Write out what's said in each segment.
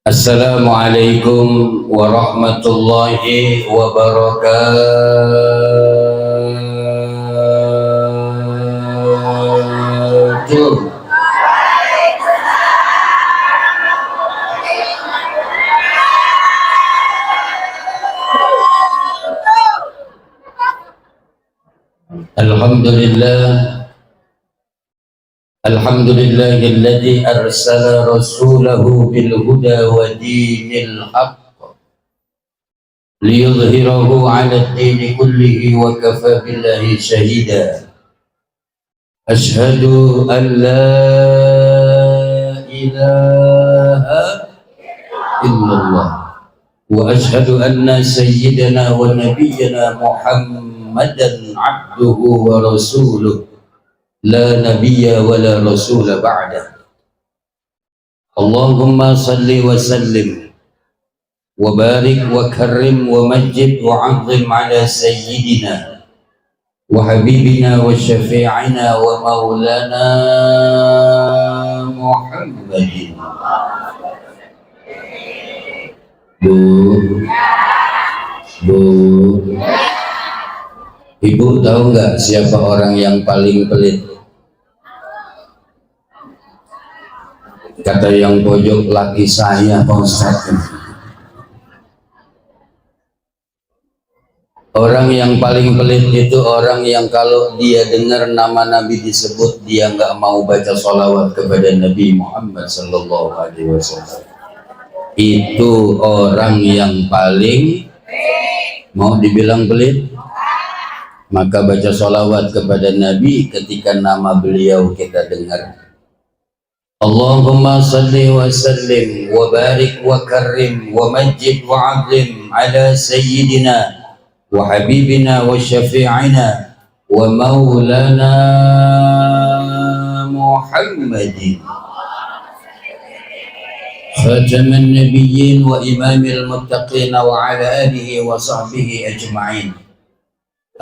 Assalamualaikum warahmatullahi wabarakatuh. Alhamdulillahilladzi arsala rasulahu bil huda wa dinil haqq liyudhhirahu 'ala ad-dini kullihi wa kafa billahi shahida. Ashhadu an la ilaha illallah wa ashhadu anna sayyidana wa nabiyyana Muhammadan 'abduhu wa rasuluh la nabiyya wa la rasula ba'dah. Allahumma salli wa sallim wa barik wa karrim wa majid wa 'azzim ala sayyidina wa habibina wa syafi'ina wa maulana Muhammadin. Ibu tahu nggak siapa orang yang paling pelit? Kata yang pojok, laki saya Pak Ustaz. Orang yang paling pelit itu orang yang kalau dia dengar nama Nabi disebut, dia nggak mau baca sholawat kepada Nabi Muhammad Sallallahu Alaihi Wasallam. Itu orang yang paling, mau dibilang pelit, maka baca sholawat kepada Nabi ketika nama beliau kita dengar. Allahumma salli wa sallim wa barik wa karrim wa majid wa 'azzim ala sayyidina wa habibina wa syafi'ina wa maulana Muhammadin khataman nabiyyin wa imamil muttaqin wa ala alihi wa sahbihi ajma'in.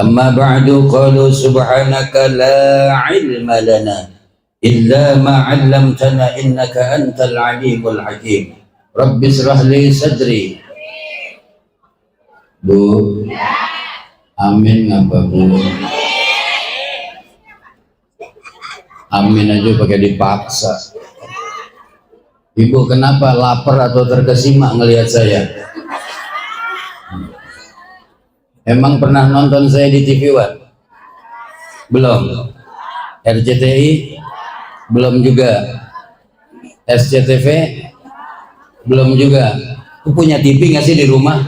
Amma ba'du, qalu subhanaka la ilma lana illa ma 'allamtana innaka antal alimul hakim. Rabbi shrah li sadri. Bu, amin apa bu? Amin aja pakai dipaksa. Ibu kenapa lapar atau terkesima ngelihat saya? Emang pernah nonton saya di TV One? Belum. RCTI? Belum juga. SCTV? Belum juga. Aku punya TV nggak sih di rumah?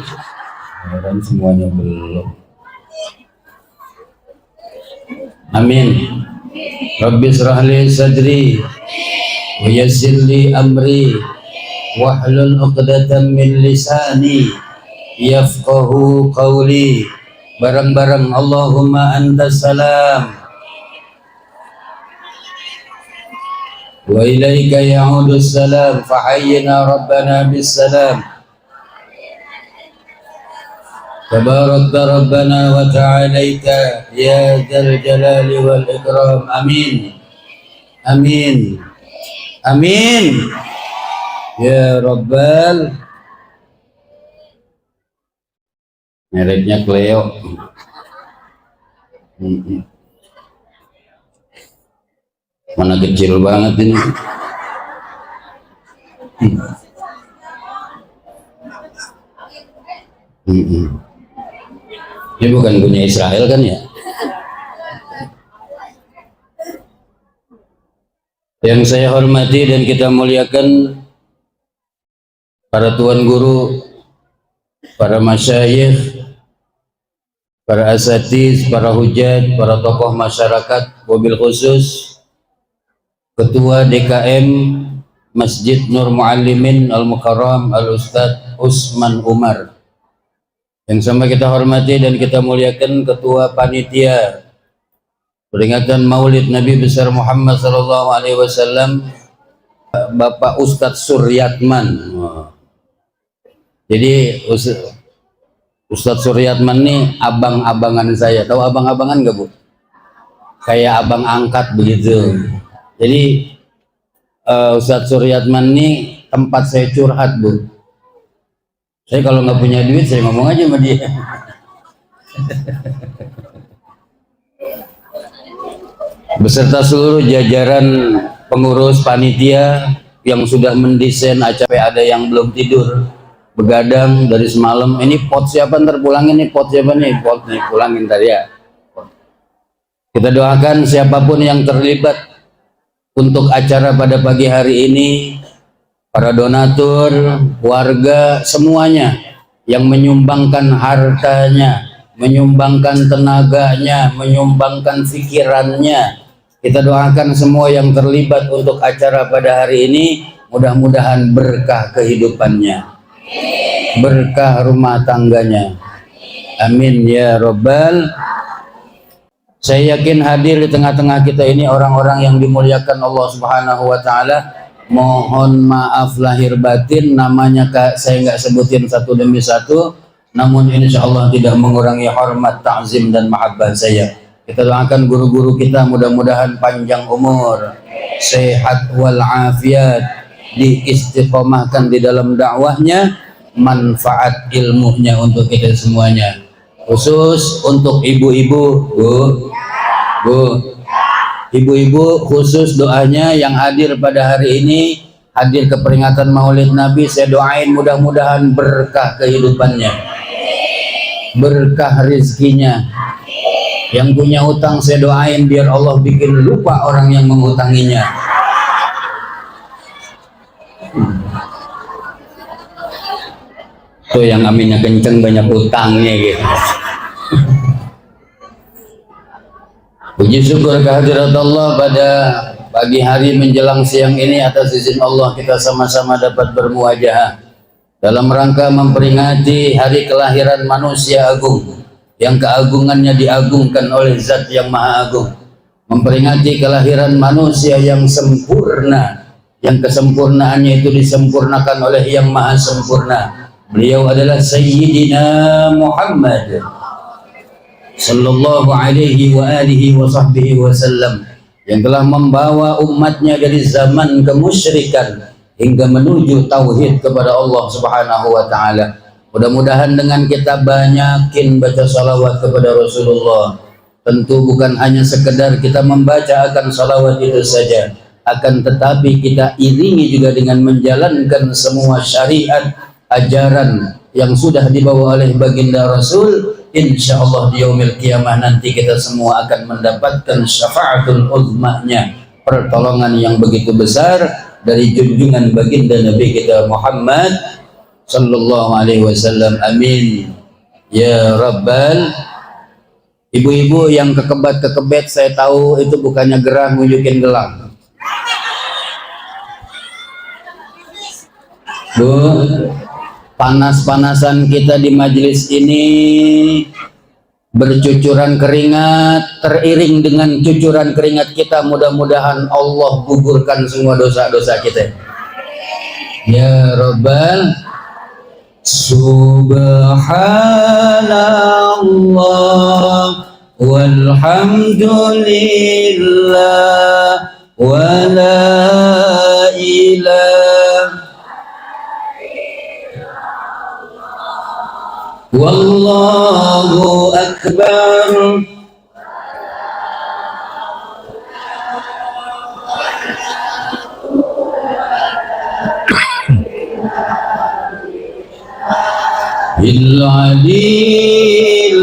Dan semuanya belum. Amin. Rabbi shrah li sadri wa yassir li amri wahlul 'uqdatam min lisani yafqahu qawli. Bareng-bareng Allahumma antas salam wa ilaika ya'udus salam fahayyina rabbana bis salam tabarakta rabbana wa ta'alaita ya dzal jalali wal ikram. Amin amin amin ya rabbal. Mereknya Cleo. Mana kecil banget ini. Ini bukan punya Israel kan ya? Yang saya hormati dan kita muliakan para tuan guru, para masyayikh, para asatiz, para hujat, para tokoh masyarakat, wabil khusus Ketua DKM Masjid Nur Muallimin Al-Mukarram Al-Ustadz Usman Umar. Yang sama kita hormati dan kita muliakan Ketua Panitia peringatan Maulid Nabi besar Muhammad Sallallahu Alaihi Wasallam, Bapak Ustadz Suryatman. Jadi Ustadz Suryatman nih abang-abangan saya. Tahu abang-abangan gak bu? Kayak abang angkat begitu. Jadi Ustadz Suryatman nih tempat saya curhat, Bu. Saya kalau nggak punya duit, saya ngomong aja sama dia. Beserta seluruh jajaran pengurus panitia yang sudah mendesain acara, ada yang belum tidur, begadang dari semalam. Ini pot siapa, ntar pulangin nih, pot siapa nih, pot nih, pulangin ntar ya. Kita doakan siapapun yang terlibat untuk acara pada pagi hari ini, para donatur, warga, semuanya yang menyumbangkan hartanya, menyumbangkan tenaganya, menyumbangkan pikirannya. Kita doakan semua yang terlibat untuk acara pada hari ini, mudah-mudahan berkah kehidupannya, berkah rumah tangganya. Amin ya Rabbal. Saya yakin hadir di tengah-tengah kita ini orang-orang yang dimuliakan Allah Subhanahu wa Ta'ala. Mohon maaf lahir batin, namanya saya nggak sebutin satu demi satu, namun insya Allah tidak mengurangi hormat, ta'zim dan mahabbah saya. Kita doakan guru-guru kita mudah-mudahan panjang umur, sehat walafiat, diistiqomahkan di dalam dakwahnya, manfaat ilmunya untuk kita semuanya. Khusus untuk ibu-ibu, ibu-ibu khusus doanya yang hadir pada hari ini, hadir ke peringatan Maulid Nabi, saya doain mudah-mudahan berkah kehidupannya, berkah rezekinya. Yang punya utang saya doain biar Allah bikin lupa orang yang mengutanginya. Tuh yang aminnya kenceng banyak utangnya gitu. Puji syukur kehadirat Allah pada pagi hari menjelang siang ini, atas izin Allah kita sama-sama dapat bermuajahah dalam rangka memperingati hari kelahiran manusia agung yang keagungannya diagungkan oleh Zat yang Maha Agung, memperingati kelahiran manusia yang sempurna, yang kesempurnaannya itu disempurnakan oleh yang Maha Sempurna. Beliau adalah Sayyidina Muhammad sallallahu alaihi wa alihi wa sahbihi wasallam, yang telah membawa umatnya dari zaman kemusyrikan hingga menuju tauhid kepada Allah Subhanahu wa Ta'ala. Mudah-mudahan dengan kita banyakin baca salawat kepada Rasulullah, tentu bukan hanya sekedar kita membaca akan salawat itu saja, akan tetapi kita iringi juga dengan menjalankan semua syariat ajaran yang sudah dibawa oleh baginda Rasul. Insya Allah di yaumil qiyamah nanti kita semua akan mendapatkan syafaatul uzmanya, pertolongan yang begitu besar dari junjungan baginda Nabi kita Muhammad sallallahu alaihi wasallam. Amin ya Rabbal. Ibu-ibu yang kekebat-kekebet, saya tahu itu bukannya gerah nunjukin gelang. Bu, panas-panasan kita di majelis ini, bercucuran keringat, teriring dengan cucuran keringat kita, mudah-mudahan Allah gugurkan semua dosa-dosa kita ya Rabbal. Subhanallah walhamdulillah wa la ilaha wallahu akbar. Bil-adil.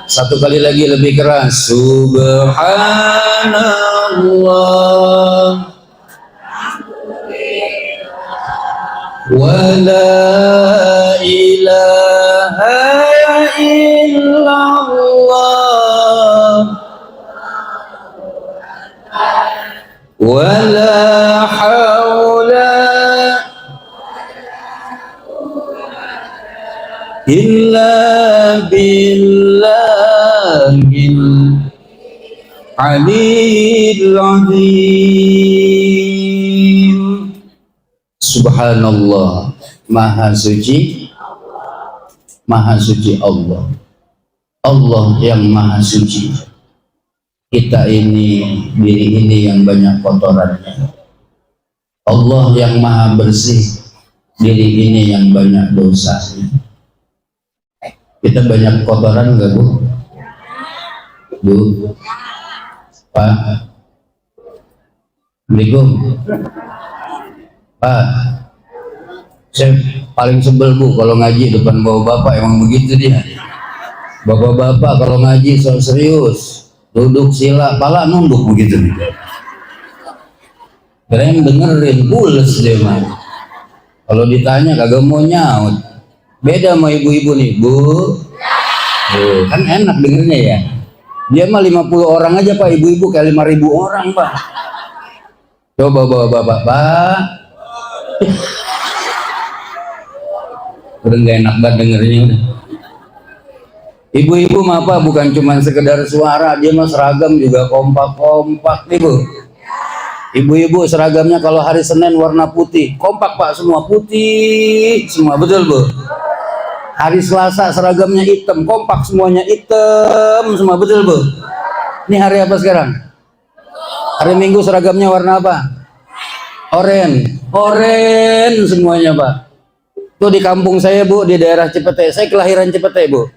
Satu kali lagi lebih keras. Subhanallah wa la ilaha illallah wa la hawla illa billahil aliyil azim. Subhanallah, maha suci Allah, Allah yang maha suci. Kita ini, diri ini yang banyak kotorannya. Allah yang maha bersih, diri ini yang banyak dosa. Kita banyak kotoran nggak Bu? Bu, Pak, Assalamualaikum, Pak. Saya paling sebel Bu kalau ngaji depan bapak-bapak, emang begitu dia. Bapak-bapak kalau ngaji so serius, duduk sila, pala nunduk begitu. Keren dengerin, pules dia mah. Kalau ditanya kagak mau nyaut. Beda sama ibu-ibu nih, Bu. Kan enak dengernya ya. Dia mah 50 orang aja Pak, ibu-ibu kayak 5.000 orang Pak. Coba bapak-bapak, Pak. Udah gak enak banget dengernya udah. Ibu-ibu mah apa, bukan cuma sekedar suara, dia mah seragam juga kompak-kompak nih Bu. Ibu-ibu seragamnya kalau hari Senin warna putih, kompak Pak, semua putih semua, betul Bu. Hari Selasa seragamnya hitam, kompak semuanya hitam semua, betul Bu. Ini hari apa sekarang? Hari Minggu seragamnya warna apa? Oren semuanya Pak. Tuh di kampung saya Bu, di daerah Cipete, saya kelahiran Cipete Bu.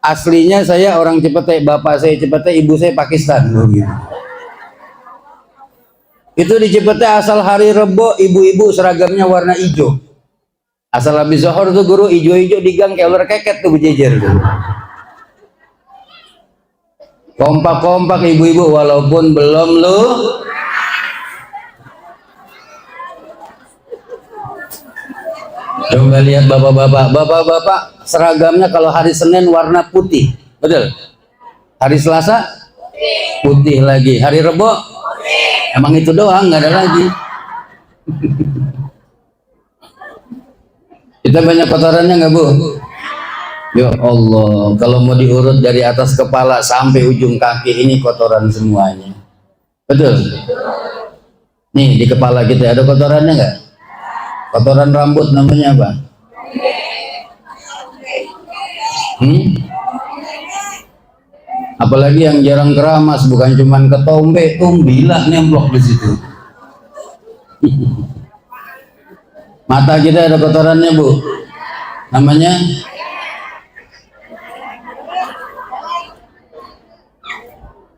Aslinya saya orang Cipete, bapak saya Cipete, ibu saya Pakistan Bu. Itu di Cipete asal hari Rebo, ibu-ibu seragamnya warna hijau. Asal habis zuhur tuh guru hijau-hijau di gang kayak ular keket tuh berjejer tuh. Kompak-kompak ibu-ibu walaupun belum lu. Coba lihat bapak-bapak seragamnya kalau hari Senin warna putih, betul? Hari Selasa putih lagi, hari Rebo emang itu doang, nggak ada lagi. Kita banyak kotorannya nggak Bu? Ya Allah, kalau mau diurut dari atas kepala sampai ujung kaki ini kotoran semuanya, betul? Nih di kepala kita ada kotorannya nggak? Kotoran rambut namanya apa? Apalagi yang jarang keramas, bukan cuman ketombe, tumbilah nemplok di situ. Mata kita ada kotorannya Bu, namanya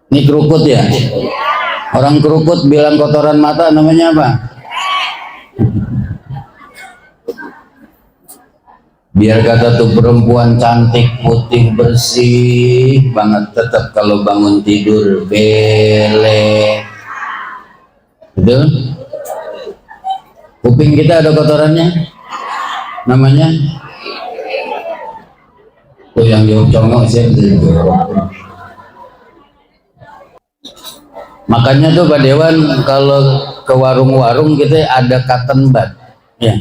ini kerukut ya. Orang kerukut bilang kotoran mata namanya apa? Biar kata tuh perempuan cantik, putih, bersih banget, tetap kalau bangun tidur belek. Betul? Kuping kita ada kotorannya, namanya tuh yang jauh congok sih. Makanya tuh Pak Dewan kalau ke warung-warung kita ada cotton bud ya.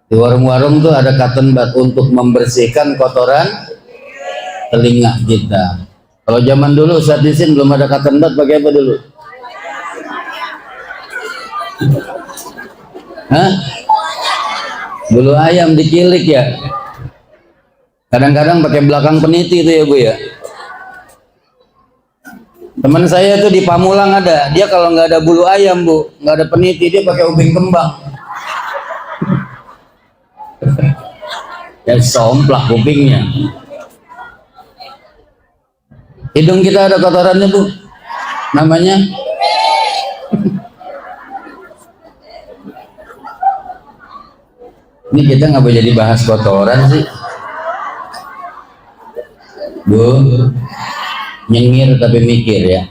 Di warung-warung tuh ada cotton bud untuk membersihkan kotoran telinga kita. Kalau zaman dulu saat di sini belum ada cotton bud, pakai apa dulu? Hah? Bulu ayam dikilik ya. Kadang-kadang pakai belakang peniti itu ya Bu ya. Teman saya tuh di Pamulang ada, dia kalau nggak ada bulu ayam Bu, nggak ada peniti, dia pakai ubin kembang. Ya somplak kupingnya. Hidung kita ada kotorannya Bu, namanya ini kita nggak boleh jadi bahas kotoran sih Bu, nyengir tapi mikir ya.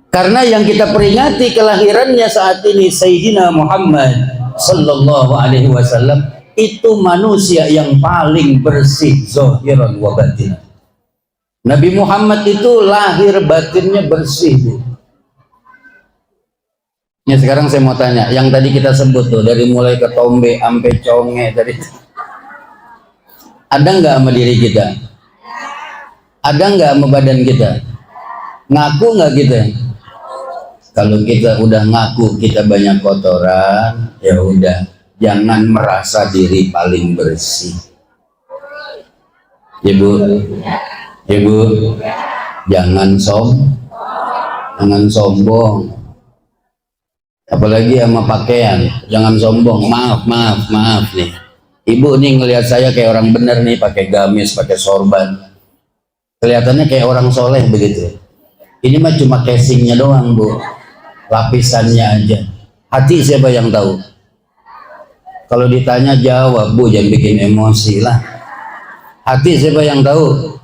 Karena yang kita peringati kelahirannya saat ini Sayyidina Muhammad Sallallahu Alaihi Wasallam itu manusia yang paling bersih zahiran wa batin. Nabi Muhammad itu lahir batinnya bersih Bu. Ya sekarang saya mau tanya, yang tadi kita sebut tuh dari mulai ketombe sampai conge tadi, ada nggak sama diri kita? Ada nggak sama badan kita? Ngaku nggak kita? Kalau kita udah ngaku kita banyak kotoran, ya udah jangan merasa diri paling bersih. Ya Bu, ya Bu, jangan sombong. apalagi sama pakaian. Jangan sombong. Maaf nih, ibu nih ngelihat saya kayak orang bener nih, pakai gamis, pakai sorban, kelihatannya kayak orang soleh begitu. Ini mah cuma casingnya doang bu, lapisannya aja. Hati siapa yang tahu? Kalau ditanya jawab bu, jangan bikin emosi lah. Hati siapa yang tahu?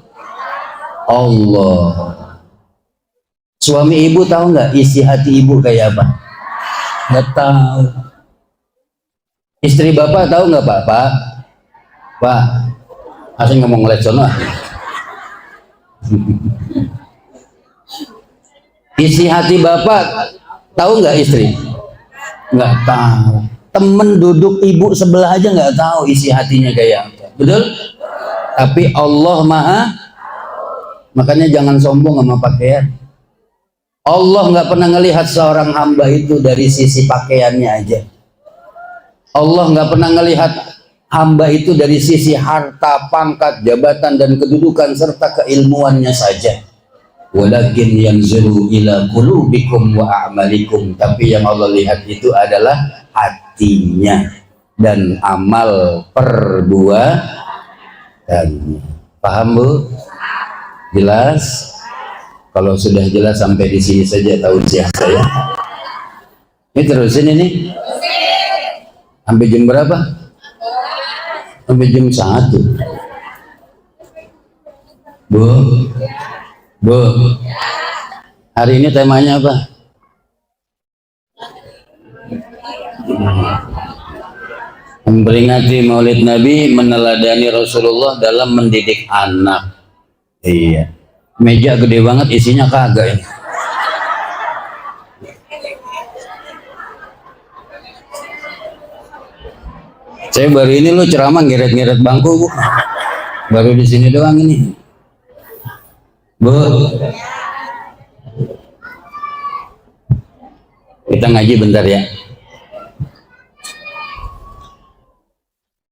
Allah. Suami ibu tahu nggak isi hati ibu kayak apa? Nggak tahu. Istri bapak tahu nggak pak? Pak, asing ngomong ngeliat sono. Isi hati bapak tahu nggak istri? Nggak tahu. Temen duduk ibu sebelah aja nggak tahu isi hatinya kayak apa. Betul? Tapi Allah maha. Makanya jangan sombong sama pakaian. Allah nggak pernah ngelihat seorang hamba itu dari sisi pakaiannya aja. Allah nggak pernah ngelihat hamba itu dari sisi harta, pangkat, jabatan, dan kedudukan serta keilmuannya saja. Walakin yanzuru ila qulubikum wa a'malikum. Tapi yang Allah lihat itu adalah hatinya dan amal perbuatannya. Paham bu? Jelas? Kalau sudah jelas sampai di sini saja tausiah saya. Ini terusin ini. Sampai jam berapa? Sampai jam 1. Bu, hari ini temanya apa? Memperingati Maulid Nabi, meneladani Rasulullah dalam mendidik anak. Iya. Meja gede banget, isinya kagak ini. Saya baru ini lu ceramah ngeret-ngeret bangku bu. Baru di sini doang ini. Bu, kita ngaji bentar ya.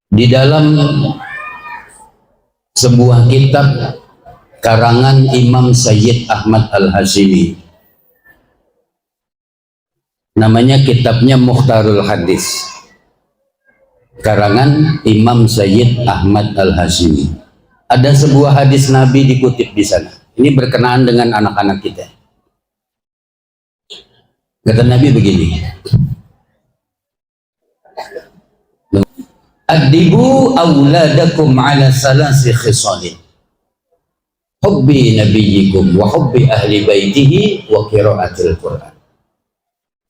Di dalam sebuah kitab karangan Imam Sayyid Ahmad Al-Hashimi, namanya kitabnya Mukhtarul Hadis, karangan Imam Sayyid Ahmad Al-Hashimi. Ada sebuah hadis Nabi dikutip di sana. Ini berkenaan dengan anak-anak kita. Kata Nabi begini, Addibu awladakum ala salasi khisalin, hubbi nabiyyikum wa hubbi ahli baitihi wa qiraatil Qur'an.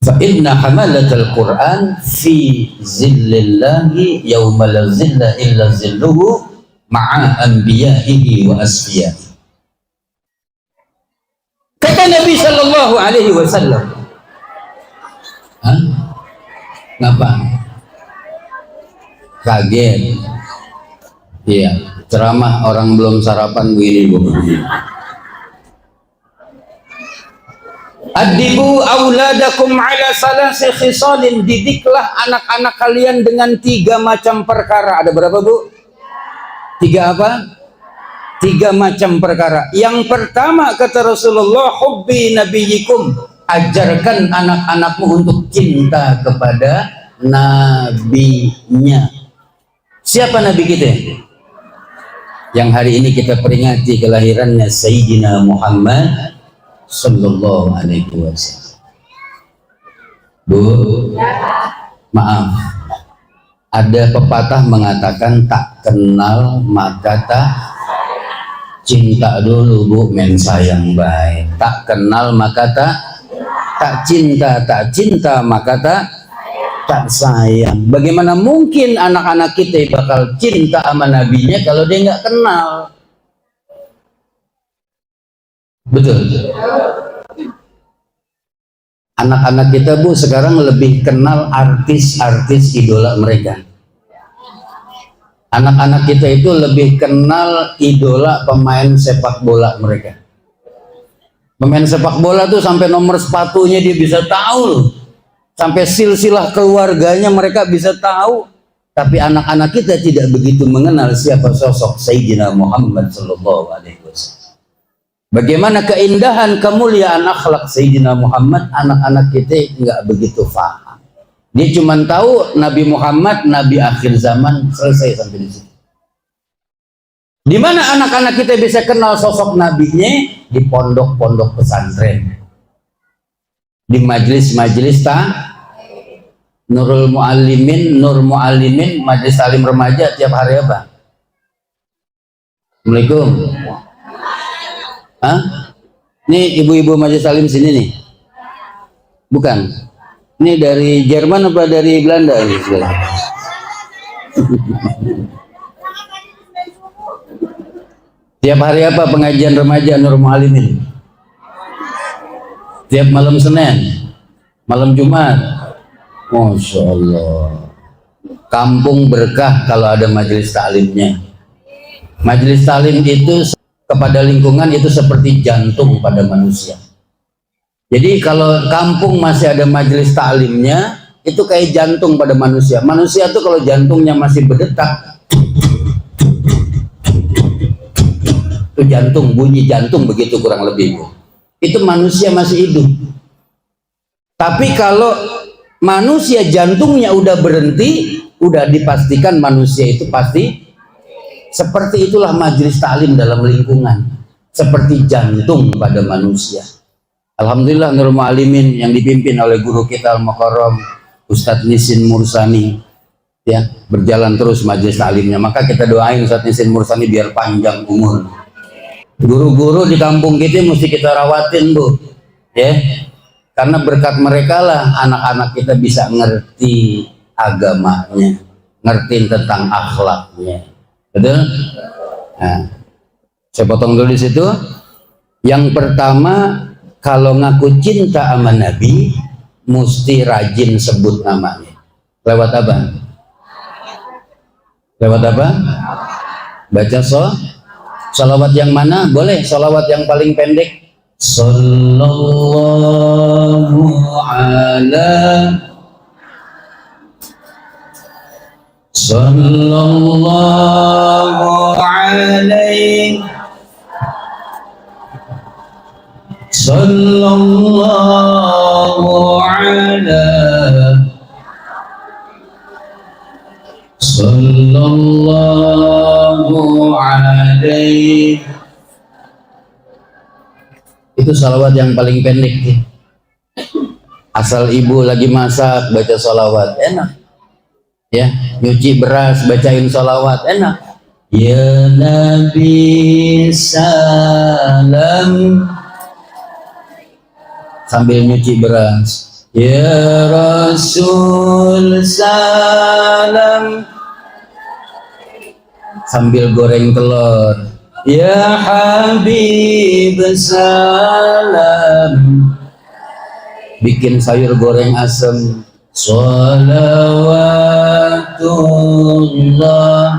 Fa inna hamalatal Qur'an fi zillillahi yawma la zilla illa zilluhu ma'a anbiya'ihi wa asfiya'ihi. Kata Nabi sallallahu alaihi wasallam. Hah? Ngapa? Kaget. Iya, ceramah orang belum sarapan begini bu. Adibu auladakum ala salasi khisalin, didiklah anak-anak kalian dengan 3 macam perkara. Ada berapa bu? 3 apa? 3 macam perkara. Yang pertama kata Rasulullah, hubbi nabiyyikum, ajarkan anak-anakmu untuk cinta kepada nabinya. Siapa nabi kita? Yang hari ini kita peringati kelahirannya, Sayyidina Muhammad sallallahu alaihi wasallam. Bu, maaf, ada pepatah mengatakan tak kenal maka tak cinta. Dulu bu, men sayang baik. Tak kenal maka tak cinta maka tak sayang. Bagaimana mungkin anak-anak kita bakal cinta sama nabinya kalau dia nggak kenal? Betul. Anak-anak kita bu sekarang lebih kenal artis-artis idola mereka. Anak-anak kita itu lebih kenal idola pemain sepak bola mereka. Pemain sepak bola tuh sampai nomor sepatunya dia bisa tahu loh. Sampai silsilah keluarganya mereka bisa tahu. Tapi anak-anak kita tidak begitu mengenal siapa sosok Sayyidina Muhammad sallallahu alaihi wasallam. Bagaimana keindahan kemuliaan akhlak Sayyidina Muhammad, anak-anak kita nggak begitu paham. Dia cuma tahu Nabi Muhammad, Nabi akhir zaman, selesai sampai di situ. Di mana anak-anak kita bisa kenal sosok nabinya? Di pondok-pondok pesantren, di majelis-majelis Nurul Muallimin, Nur Muallimin, majelis talim remaja tiap hari apa? Assalamualaikum. Hah? Ini ibu-ibu majelis talim sini nih? Bukan? Ini dari Jerman apa dari Belanda ini? Tiap hari apa pengajian remaja Nur Muallimin? Tiap malam Senin, malam Jumat. Masya Allah. Kampung berkah kalau ada majelis taklimnya. Majelis taklim itu kepada lingkungan itu seperti jantung pada manusia. Jadi kalau kampung masih ada majelis taklimnya, itu kayak jantung pada manusia. Manusia tuh kalau jantungnya masih berdetak, itu jantung, bunyi jantung begitu kurang lebih. Itu manusia masih hidup. Tapi kalau manusia jantungnya udah berhenti, udah dipastikan manusia itu pasti. Seperti itulah majelis taklim dalam lingkungan, seperti jantung pada manusia. Alhamdulillah Nurul Muallimin yang dipimpin oleh guru kita Al-Mukarram Ustadz Nisin Mursani, ya, berjalan terus majelis taklimnya. Maka kita doain Ustadz Nisin Mursani biar panjang umur. Guru-guru di kampung kita mesti kita rawatin, Bu, ya, karena berkat mereka lah anak-anak kita bisa ngerti agamanya, ngerti tentang akhlaknya. Betul? Nah, saya potong dulu di situ. Yang pertama, kalau ngaku cinta sama Nabi, mesti rajin sebut namanya. Lewat apa? Lewat apa? Baca salawat yang mana? Boleh salawat yang paling pendek. Sallallahu ala Sallallahu alaihi Sallallahu ala Sallallahu alaihi. Itu salawat yang paling pendek. Asal ibu lagi masak baca salawat enak. Ya, nyuci beras bacain sholawat enak. Ya Nabi salam sambil nyuci beras. Ya Rasul salam sambil goreng telur. Ya Habib salam bikin sayur goreng asem. Sholawatullah.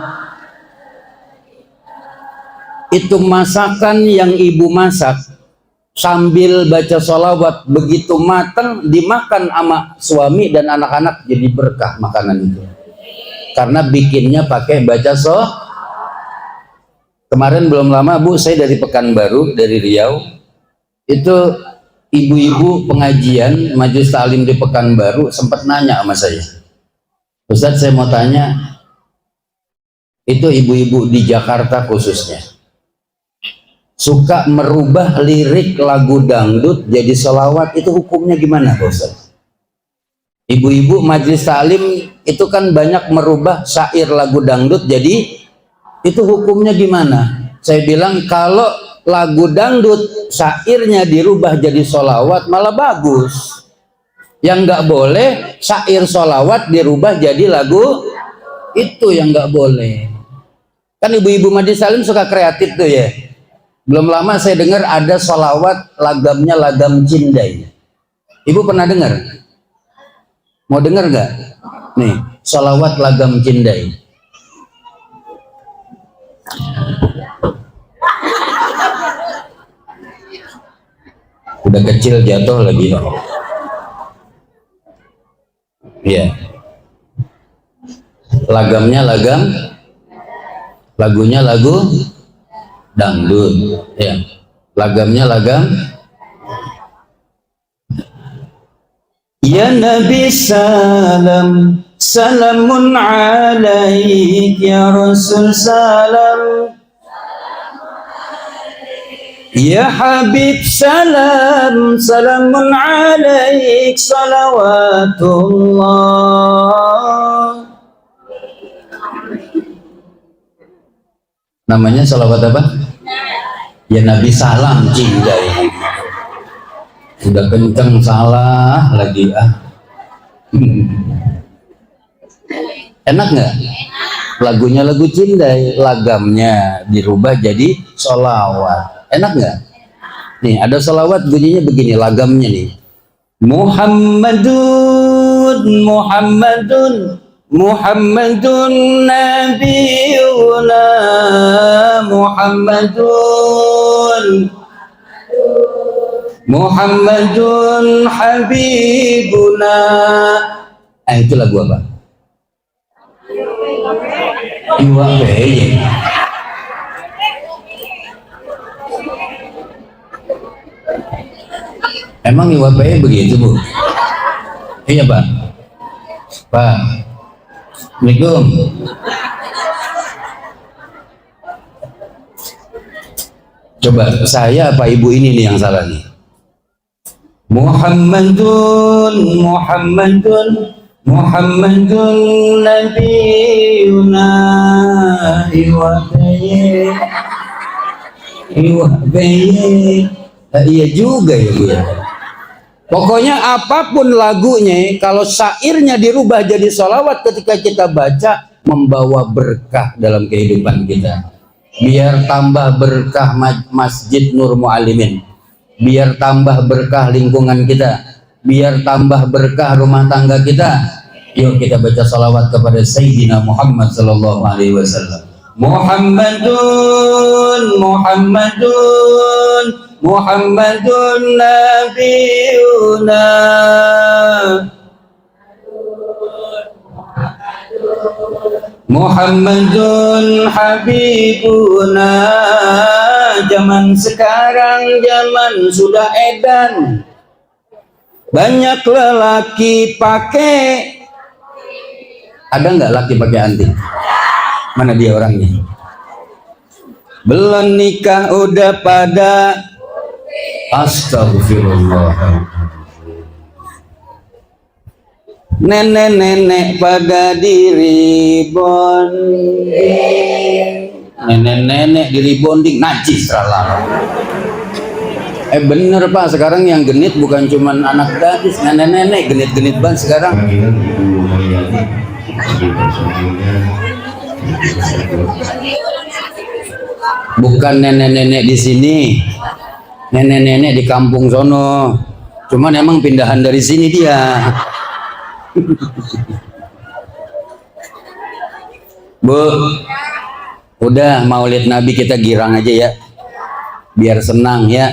Itu masakan yang ibu masak sambil baca sholawat, begitu matang dimakan sama suami dan anak-anak jadi berkah makanan itu, karena bikinnya pakai baca Kemarin belum lama, Bu, saya dari Pekanbaru, dari Riau, itu ibu-ibu pengajian majelis taklim di Pekanbaru sempat nanya sama saya, Ustadz, saya mau tanya, itu ibu-ibu di Jakarta khususnya suka merubah lirik lagu dangdut jadi sholawat, itu hukumnya gimana, Ustadz? Ibu-ibu majelis taklim itu kan banyak merubah syair lagu dangdut, jadi itu hukumnya gimana? Saya bilang kalau lagu dangdut syairnya dirubah jadi sholawat malah bagus. Yang nggak boleh syair sholawat dirubah jadi lagu, itu yang nggak boleh. Kan ibu-ibu majelis taklim suka kreatif tuh ya. Belum lama saya dengar ada sholawat lagamnya lagam cindai. Ibu pernah dengar? Mau dengar nggak? Nih, sholawat lagam cindai. Udah kecil jatuh lagi. Iya. Lagamnya lagam, lagunya lagu dangdut. Ya. Lagamnya lagam. Ya Nabi salam, salamun alaik, ya Rasul salam, ya Habib salam, salamun alaik, salawatullah. Namanya salawat apa? Ya Nabi salam, cintai. Udah kenceng salah lagi Enak nggak? Lagunya lagu Cindai, lagamnya dirubah jadi sholawat. Enak nggak? Nih ada sholawat bunyinya begini, lagamnya nih. Muhammadun, Muhammadun, Muhammadun Nabiuna, Muhammadun, Muhammadun Habibuna. Itu lagu apa? Iwa Beye. Emang Iwa Beye begitu, Bu? Iya, Pak. Pak. Assalamualaikum. Coba saya apa ibu ini nih yang salah nih? Muhammadun, Muhammadun, Muhammadun Nabiuna, Iwa Beye, Iwa Beye. Iya juga ya, Bu ya. Pokoknya apapun lagunya, kalau syairnya dirubah jadi sholawat ketika kita baca, membawa berkah dalam kehidupan kita. Biar tambah berkah Masjid Nur Mu'alimin, biar tambah berkah lingkungan kita, biar tambah berkah rumah tangga kita. Yuk kita baca salawat kepada Sayyidina Muhammad sallallahu alaihi wasallam. Muhammadun, Muhammadun, Muhammadun Nabiuna, Muhammadun Habibuna. Zaman sekarang zaman sudah edan, banyak lelaki pakai. Ada nggak laki pakai anting? Mana dia orangnya? Belum nikah udah pada. Astagfirullah. Nenek-nenek pada diri bonding, nenek-nenek diri bonding, najis salah. Bener Pak, sekarang yang genit bukan cuman anak gadis, nenek-nenek genit-genit banget sekarang. Bukan nenek-nenek di sini, nenek-nenek di kampung sono, cuman emang pindahan dari sini dia. Bu, udah maulid Nabi kita girang aja ya, biar senang ya,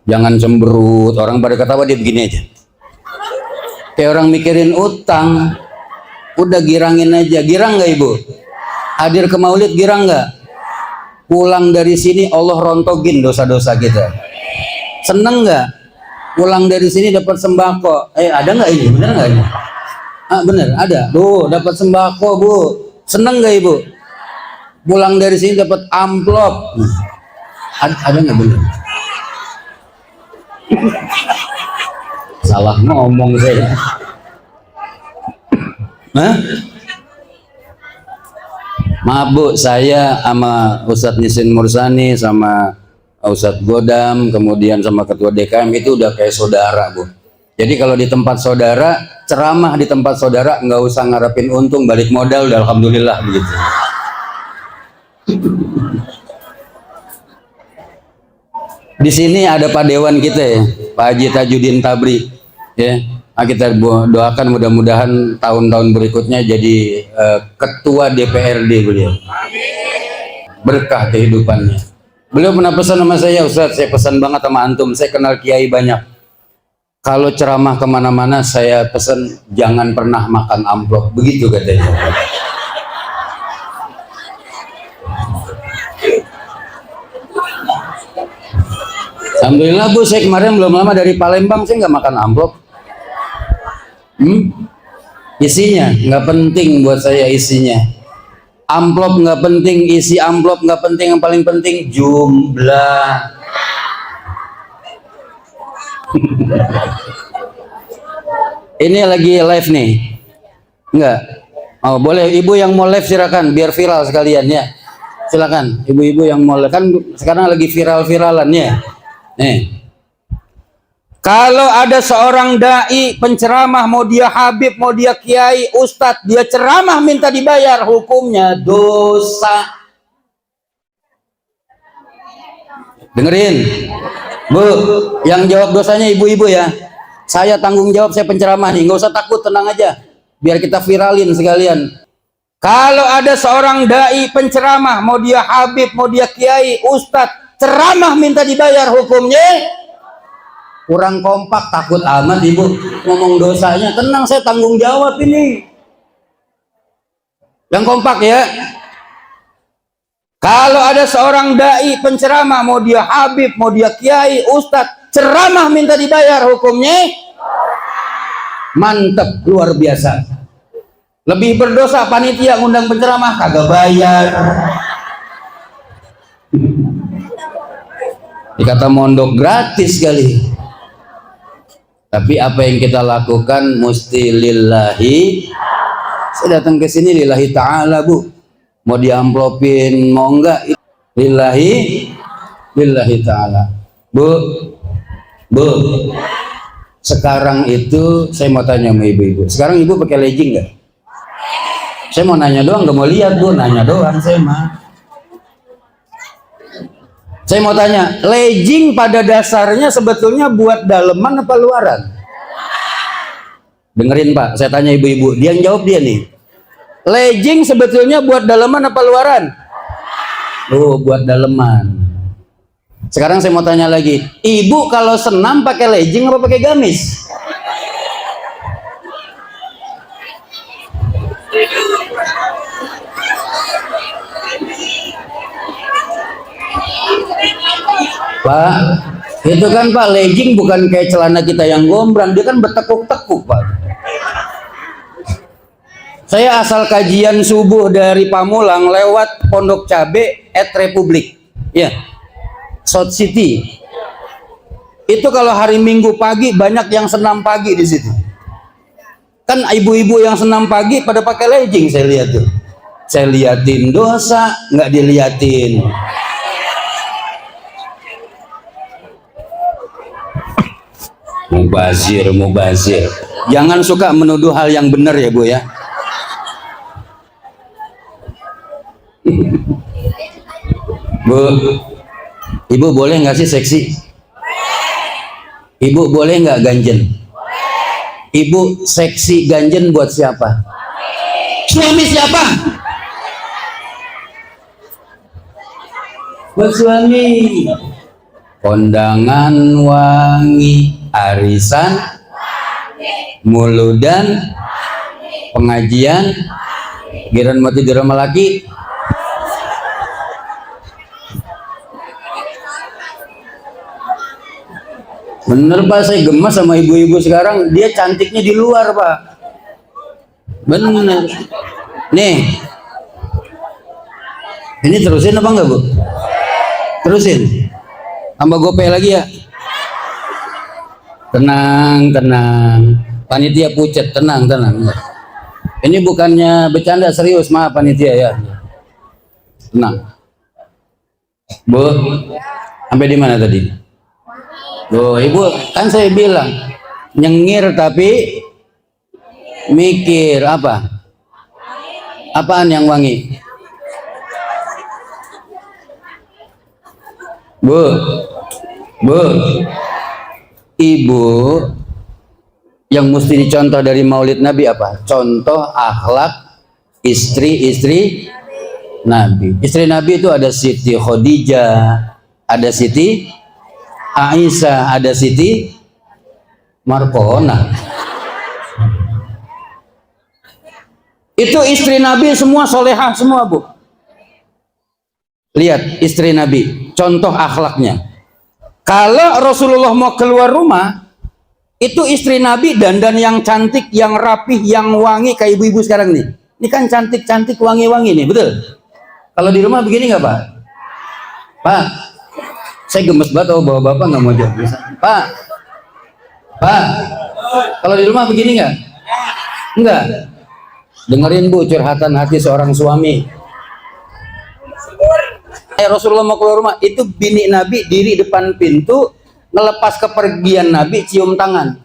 jangan cemberut. Orang pada ketawa dia begini aja, kayak orang mikirin utang. Udah girangin aja. Girang nggak Ibu? Hadir ke maulid girang nggak? Pulang dari sini Allah rontogin dosa-dosa kita. Seneng nggak? Pulang dari sini dapat sembako. Ada nggak ini? Bener nggak ini? Bener, ada. Tuh, dapat sembako Bu. Seneng nggak Ibu? Pulang dari sini dapat amplop. Ada nggak bener? Salah ngomong saya. Maaf Bu, saya sama Ustadz Nisin Mursani sama Ustadz Godam, kemudian sama Ketua DKM itu udah kayak saudara Bu. Jadi kalau di tempat saudara, ceramah di tempat saudara nggak usah ngarepin untung, balik modal udah alhamdulillah begitu. Di sini ada Pak Dewan kita ya, Pak Haji Tajudin Tabri ya. Kita doakan mudah-mudahan tahun-tahun berikutnya jadi ketua DPRD beliau. Berkah kehidupannya. Beliau pernah pesan sama saya, Ustadz, saya pesan banget sama antum, saya kenal kiai banyak. Kalau ceramah kemana-mana saya pesan jangan pernah makan amplop, begitu katanya. Alhamdulillah Bu, saya kemarin belum lama dari Palembang, saya nggak makan amplop. Isinya nggak penting buat saya, isinya. Amplop nggak penting, isi amplop nggak penting, yang paling penting jumlah. Ini lagi live nih, enggak? Oh boleh, ibu yang mau live silakan, biar viral sekalian ya. Silakan, ibu-ibu yang mau live, kan sekarang lagi viral-viralan ya. Nih. Kalau ada seorang dai penceramah, mau dia habib, mau dia kiai, ustadz, dia ceramah minta dibayar, hukumnya dosa. Dengerin, Bu, yang jawab dosanya ibu-ibu ya. Saya tanggung jawab, saya penceramah nih, nggak usah takut, tenang aja. Biar kita viralin sekalian. Kalau ada seorang dai penceramah, mau dia habib, mau dia kiai, ustadz, ceramah minta dibayar, hukumnya kurang kompak, takut amat ibu ngomong dosanya. Tenang, saya tanggung jawab ini. Yang kompak ya. Kalau ada seorang dai penceramah, mau dia habib, mau dia kiai, ustadz, ceramah minta dibayar, hukumnya mantep, luar biasa. Lebih berdosa panitia ngundang penceramah kagak bayar. Dikata mondok gratis kali. Tapi apa yang kita lakukan mesti lillahi. Saya datang ke sini lillahi ta'ala Bu. Mau diamplopin mau enggak, lillahi ta'ala. Bu, sekarang itu saya mau tanya sama ibu-ibu. Sekarang ibu pakai legging nggak? Saya mau nanya doang, nggak mau lihat Bu, nanya doang saya mah. Saya mau tanya, legging pada dasarnya sebetulnya buat daleman apa luaran? Dengerin Pak, saya tanya ibu-ibu, dia yang jawab dia nih. Legging sebetulnya buat daleman apa luaran? Oh, buat daleman. Sekarang saya mau tanya lagi, ibu kalau senam pakai legging apa pakai gamis? Pak, itu kan Pak, legging bukan kayak celana kita yang gombrang, dia kan bertekuk-tekuk Pak. Saya asal kajian subuh dari Pamulang lewat Pondok Cabe Republik, ya, South City. Itu kalau hari Minggu pagi banyak yang senam pagi di situ. Kan ibu-ibu yang senam pagi pada pakai legging, saya lihat tuh. Saya liatin dosa, nggak diliatin. Mubazir. Jangan suka menuduh hal yang benar ya Bu ya. Bu, ibu boleh nggak sih seksi? Ibu boleh nggak ganjen? Ibu seksi ganjen buat siapa? Suami siapa? Buat suami. Kondangan wangi, arisan, muludan, pengajian, giran mau tidur sama laki. Bener Pak, saya gemas sama ibu-ibu sekarang, dia cantiknya di luar Pak. Bener. Nih, ini terusin apa enggak Bu? Terusin. Tambah gopay lagi ya. Tenang. Panitia pucet, tenang. Ini bukannya bercanda, serius, maaf panitia ya. Tenang. Bu, sampai di mana tadi? Bu, ibu kan saya bilang nyengir tapi mikir apa? Apaan yang wangi? Bu, ibu yang mesti dicontoh dari Maulid Nabi apa? Contoh akhlak istri Nabi. Istri Nabi itu ada Siti Khadijah, ada Siti Aisyah, ada Siti Markona. Itu istri Nabi semua solehah semua Bu. Lihat istri Nabi, contoh akhlaknya. Kalau Rasulullah mau keluar rumah, itu istri Nabi dandan yang cantik, yang rapih, yang wangi kayak ibu-ibu sekarang nih. Ini kan cantik-cantik, wangi-wangi nih, betul? Kalau di rumah begini nggak, Pak? Pak, saya gemes banget, oh bawa bapak nggak mau jawab. Pak, kalau di rumah begini nggak? Enggak. Dengerin Bu, curhatan hati seorang suami. Rasulullah mau keluar rumah, itu bini Nabi diri depan pintu, ngelepas kepergian Nabi, cium tangan.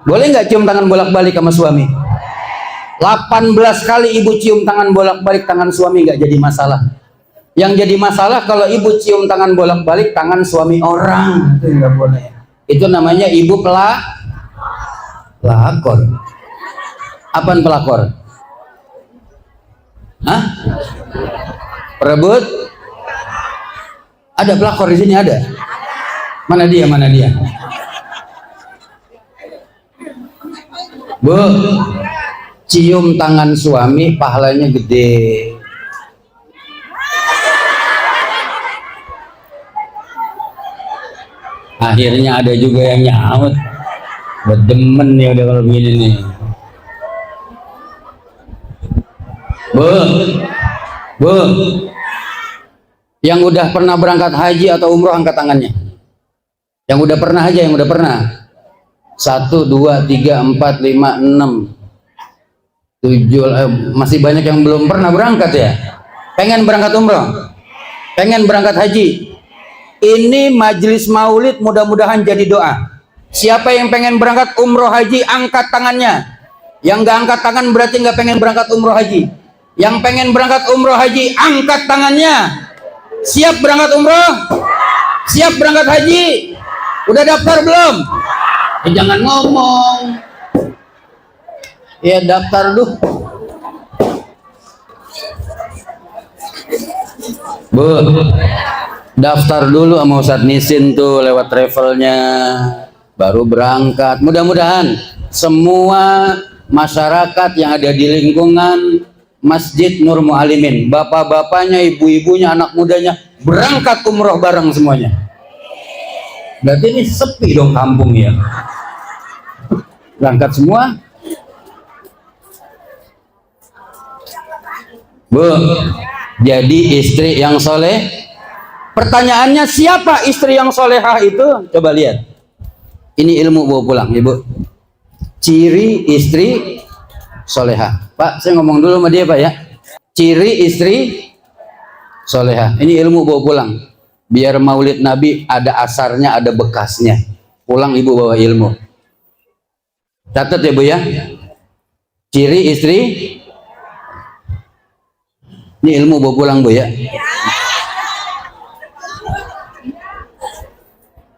Boleh nggak cium tangan bolak-balik sama suami? 18 kali ibu cium tangan bolak-balik tangan suami, nggak jadi masalah. Yang jadi masalah kalau ibu cium tangan bolak-balik tangan suami orang, itu nggak boleh. Itu namanya ibu pelakor. Apaan pelakor? Hah? Perebut? Ada pelakor di sini, ada? Mana dia? Bu, cium tangan suami pahalanya gede. Akhirnya ada juga yang nyaut. Berdemen nih udah kalau begini nih. Bu, yang udah pernah berangkat haji atau umroh angkat tangannya. Yang udah pernah aja, yang udah pernah. 1, 2, 3, 4, 5, 6, 7, masih banyak yang belum pernah berangkat ya. Pengen berangkat umroh, pengen berangkat haji. Ini majelis maulid mudah-mudahan jadi doa. Siapa yang pengen berangkat umroh haji angkat tangannya. Yang nggak angkat tangan berarti nggak pengen berangkat umroh haji. Yang pengen berangkat umroh haji angkat tangannya. Siap berangkat umroh? Siap berangkat haji? Udah daftar belum? Jangan ngomong. Ya daftar dulu. Bu, daftar dulu sama Ustadz Nisin tuh lewat travelnya, baru berangkat. Mudah-mudahan semua masyarakat yang ada di lingkungan Masjid Nur Mu'alimin, bapak-bapaknya, ibu-ibunya, anak mudanya berangkat umroh bareng semuanya. Berarti ini sepi dong kampung ya. Berangkat semua. Bu, jadi istri yang soleh. Pertanyaannya siapa istri yang solehah itu? Coba lihat. Ini ilmu bawa pulang, Ibu. Ciri istri solehah. Pak, saya ngomong dulu sama dia, Pak ya. Ciri istri solehah. Ini ilmu bawa pulang. Biar maulid Nabi ada asarnya, ada bekasnya. Pulang Ibu bawa ilmu. Catat ya Bu ya. Ciri istri. Ini ilmu bawa pulang Bu ya.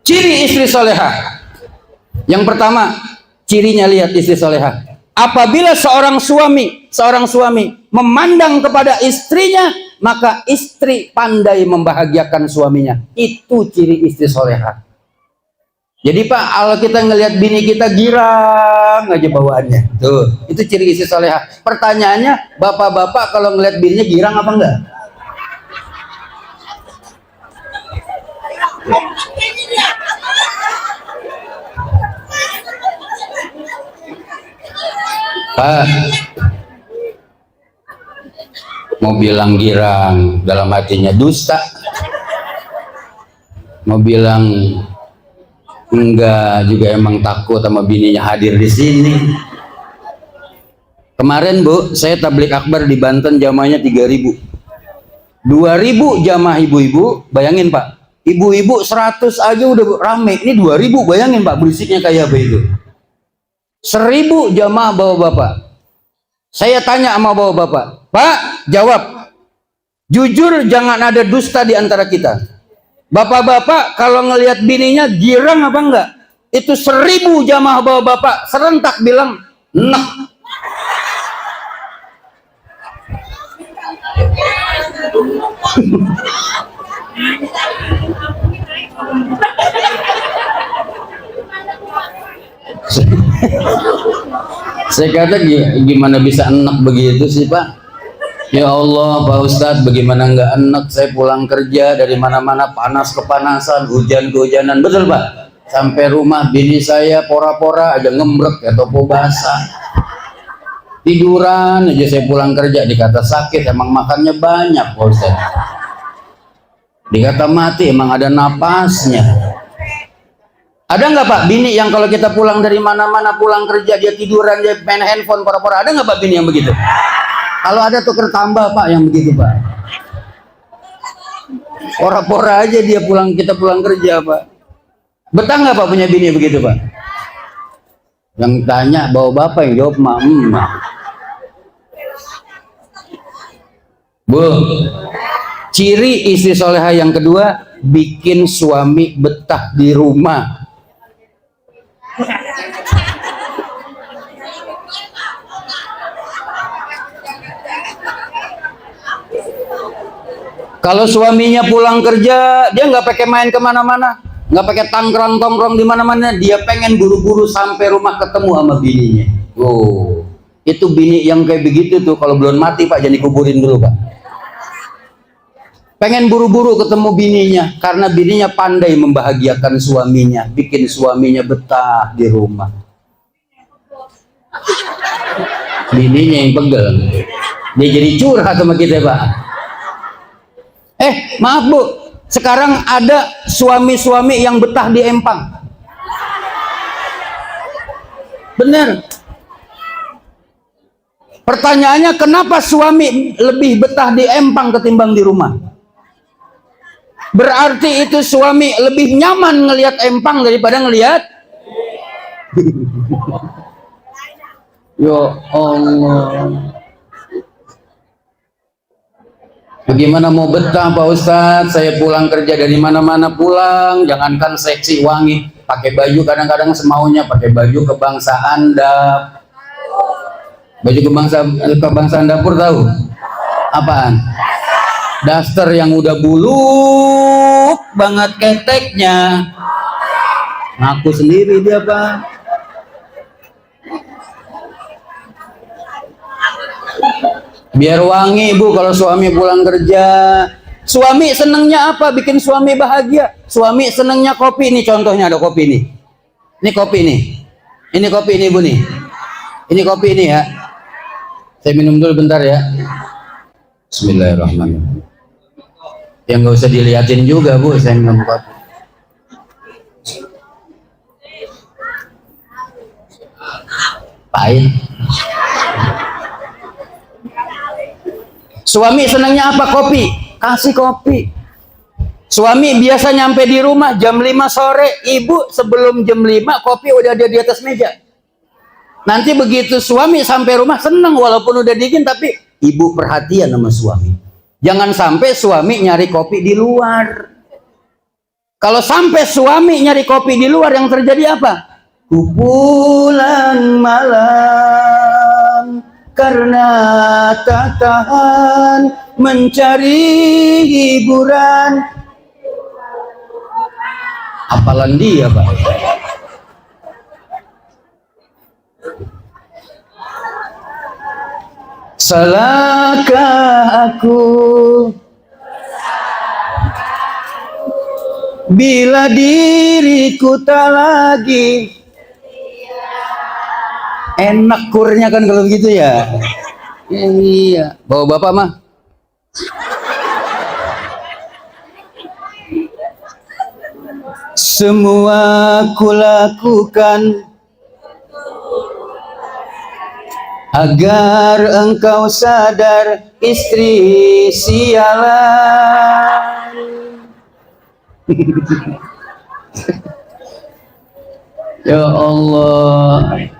Ciri istri solehah. Yang pertama, cirinya lihat istri solehah. Apabila seorang suami memandang kepada istrinya, maka istri pandai membahagiakan suaminya. Itu ciri istri solehah. Jadi Pak, kalau kita ngelihat bini kita girang aja bawaannya. Tuh, itu ciri istri solehah. Pertanyaannya, bapak-bapak kalau ngelihat bininya girang apa enggak? Pak, mau bilang girang dalam hatinya dusta, mau bilang enggak juga emang takut sama bininya hadir di sini. Kemarin Bu, saya tablik akbar di Banten, jamaahnya 3.000, 2.000 jamaah ibu-ibu. Bayangin Pak, ibu-ibu 100 aja udah rame, ini 2.000, bayangin Pak berisiknya kayak apa itu. 1.000 jamaah bapak-bapak. Saya tanya sama bapak-bapak, Pak, jawab jujur, jangan ada dusta di antara kita. Bapak-bapak kalau ngelihat bininya girang apa enggak? Itu 1.000 jamaah bapak-bapak serentak bilang nah. Saya kata gimana bisa enak begitu sih Pak? Ya Allah, Pak Ustadz, bagaimana nggak enak saya pulang kerja dari mana-mana, panas kepanasan, hujan kehujanan, betul Pak? Sampai rumah bini saya pora-pora aja ngembrek ya, topo basah. Tiduran aja saya pulang kerja, dikata sakit, emang makannya banyak Pak Ustadz. Dikata mati, emang ada napasnya. Ada nggak Pak bini yang kalau kita pulang dari mana-mana, pulang kerja dia tiduran, dia main handphone pora-pora? Ada nggak Pak bini yang begitu? Kalau ada tuker tambah Pak yang begitu Pak. Pora-pora aja dia pulang, kita pulang kerja Pak. Betah nggak Pak punya bini begitu Pak? Yang tanya bawa bapak, yang jawab mak. Bu, ciri istri soleha yang kedua, bikin suami betah di rumah. Kalau suaminya pulang kerja, dia nggak pakai main kemana-mana, nggak pakai tongkrong di mana-mana, dia pengen buru-buru sampai rumah ketemu sama bininya. Oh, itu bini yang kayak begitu tuh kalau belum mati Pak, jangan dikuburin dulu Pak. Pengen buru-buru ketemu bininya karena bininya pandai membahagiakan suaminya, bikin suaminya betah di rumah. Bininya yang pegel, dia jadi curhat sama kita Pak. Maaf Bu, sekarang ada suami-suami yang betah di empang. Bener. Pertanyaannya, kenapa suami lebih betah di empang ketimbang di rumah? Berarti itu suami lebih nyaman ngelihat empang daripada ngelihat. Ya Allah. Bagaimana mau betah Pak Ustadz? Saya pulang kerja dari mana-mana pulang, jangankan seksi wangi, pakai baju kadang-kadang semaunya, pakai baju kebangsaan dap. Baju kebangsaan dapur tahu? Apaan? Daster yang udah buluk banget keteknya. Ngaku sendiri dia Pak. Biar wangi Bu kalau suami pulang kerja. Suami senengnya apa? Bikin suami bahagia. Suami senengnya kopi. Ini contohnya, ada kopi nih. Ini kopi nih. Ini kopi ini Bu nih. Ini kopi ini ya. Saya minum dulu bentar ya. Bismillahirrahmanirrahim. Yang nggak usah diliatin juga Bu, saya minum kopi. Pahit. Suami senangnya apa? Kopi. Kasih kopi. Suami biasa nyampe di rumah jam 5 sore, ibu sebelum jam 5 kopi udah ada di atas meja. Nanti begitu suami sampai rumah senang walaupun udah dingin, tapi ibu perhatian sama suami. Jangan sampai suami nyari kopi di luar. Kalau sampai suami nyari kopi di luar, yang terjadi apa? Pulang malam karena tak tahan mencari hiburan. Hafalan dia Pak. Salahkah aku bila diriku tak lagi. Enak kurnya kan kalau begitu ya. Iya. Bawa bapak mah. Semua kulakukan agar engkau sadar, istri sialan. Ya Allah.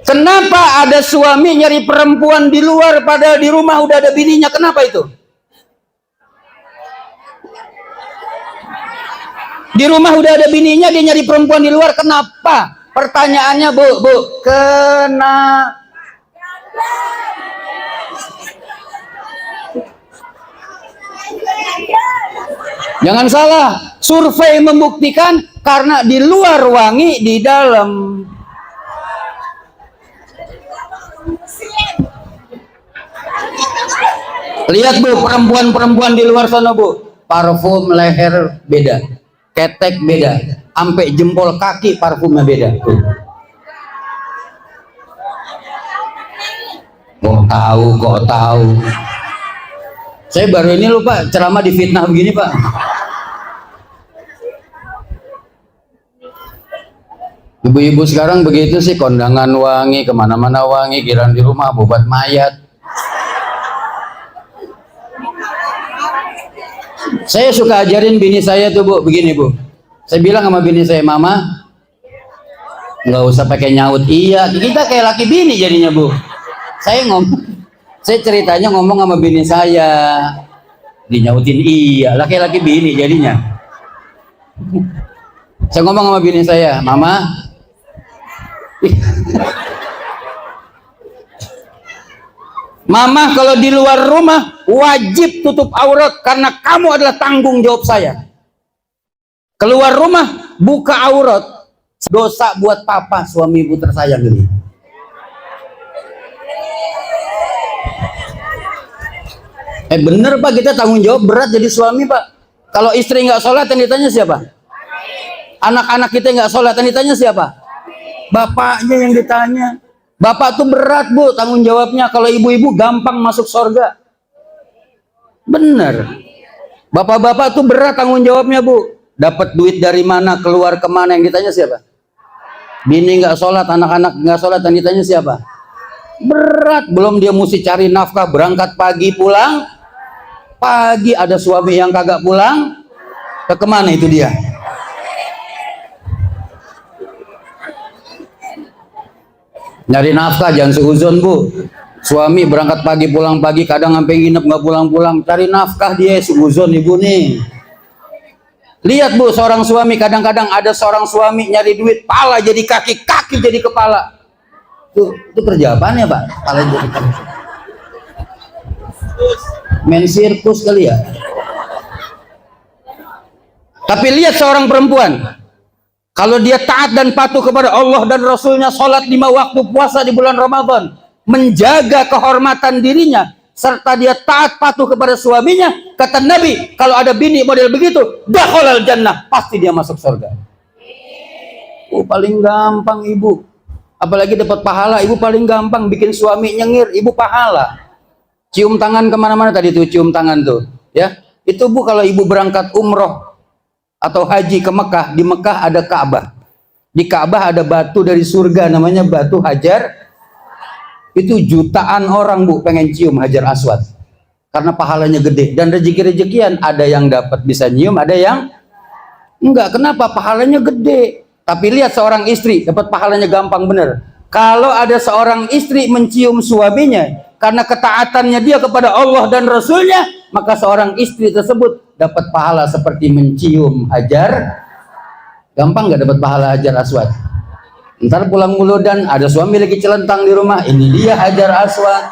Kenapa ada suami nyari perempuan di luar padahal di rumah udah ada bininya? Kenapa itu? Di rumah udah ada bininya, dia nyari perempuan di luar. Kenapa? Pertanyaannya Bu, kenapa? Jangan salah, survei membuktikan karena di luar wangi, di dalam. Lihat Bu, perempuan-perempuan di luar sana Bu, parfum leher beda, ketek beda, sampai jempol kaki parfumnya beda. Kok tahu. Saya baru ini lupa ceramah di fitnah begini Pak. Ibu-ibu sekarang begitu sih, kondangan wangi, kemana-mana wangi, kiraan di rumah bobat mayat. Saya suka ajarin bini saya tuh Bu, begini Bu. Saya bilang sama bini saya, Mama, nggak usah pakai nyaut. Iya, kita kayak laki bini jadinya Bu. Saya ceritanya ngomong sama bini saya, dinyautin iya, laki-laki bini jadinya. Saya ngomong sama bini saya, Mama, Mama kalau di luar rumah wajib tutup aurat karena kamu adalah tanggung jawab saya. Keluar rumah buka aurat, dosa buat papa, suami ibu tersayang ini. Bener Pak, kita tanggung jawab berat jadi suami Pak. Kalau istri nggak sholat yang ditanya siapa? Anak-anak kita nggak sholat yang ditanya siapa? Bapaknya yang ditanya. Bapak tuh berat Bu tanggung jawabnya. Kalau ibu-ibu gampang masuk surga. Bener. Bapak-bapak tuh berat tanggung jawabnya Bu. Dapat duit dari mana, keluar kemana, yang ditanya siapa? Bini nggak sholat, anak-anak nggak sholat, yang ditanya siapa? Berat. Belum dia mesti cari nafkah, berangkat pagi pulang pagi, ada suami yang kagak pulang, ke kemana itu dia? Nyari nafkah jangan seuzon Bu. Suami berangkat pagi pulang pagi, kadang sampai nginep nggak pulang-pulang, cari nafkah dia, seuzon ibu nih. Lihat Bu, seorang suami, kadang-kadang ada seorang suami nyari duit, pala jadi kaki, kaki jadi kepala. Itu kerja apaan ya Pak? Pala jadi kaki. Main sirkus kali ya. Tapi lihat seorang perempuan, kalau dia taat dan patuh kepada Allah dan Rasulnya, sholat 5 waktu, puasa di bulan Ramadan, menjaga kehormatan dirinya, serta dia taat patuh kepada suaminya, kata Nabi, kalau ada bini model begitu, dakhalal jannah, pasti dia masuk surga. Paling gampang ibu, apalagi dapat pahala, ibu paling gampang bikin suami nyengir, ibu pahala. Cium tangan kemana-mana tadi tuh, cium tangan tuh, ya. Itu Bu, kalau ibu berangkat umroh atau haji ke Mekah, di Mekah ada Ka'bah. Di Ka'bah ada batu dari surga namanya batu Hajar. Itu jutaan orang Bu pengen cium Hajar Aswad. Karena pahalanya gede dan rezeki-rezekian, ada yang dapat bisa nyium, ada yang enggak. Kenapa? Pahalanya gede. Tapi lihat seorang istri dapat pahalanya gampang bener. Kalau ada seorang istri mencium suaminya karena ketaatannya dia kepada Allah dan Rasulnya, maka seorang istri tersebut dapat pahala seperti mencium Hajar. Gampang nggak dapat pahala Hajar Aswad? Ntar pulang mulu dan ada suami lagi celentang di rumah, ini dia Hajar Aswad,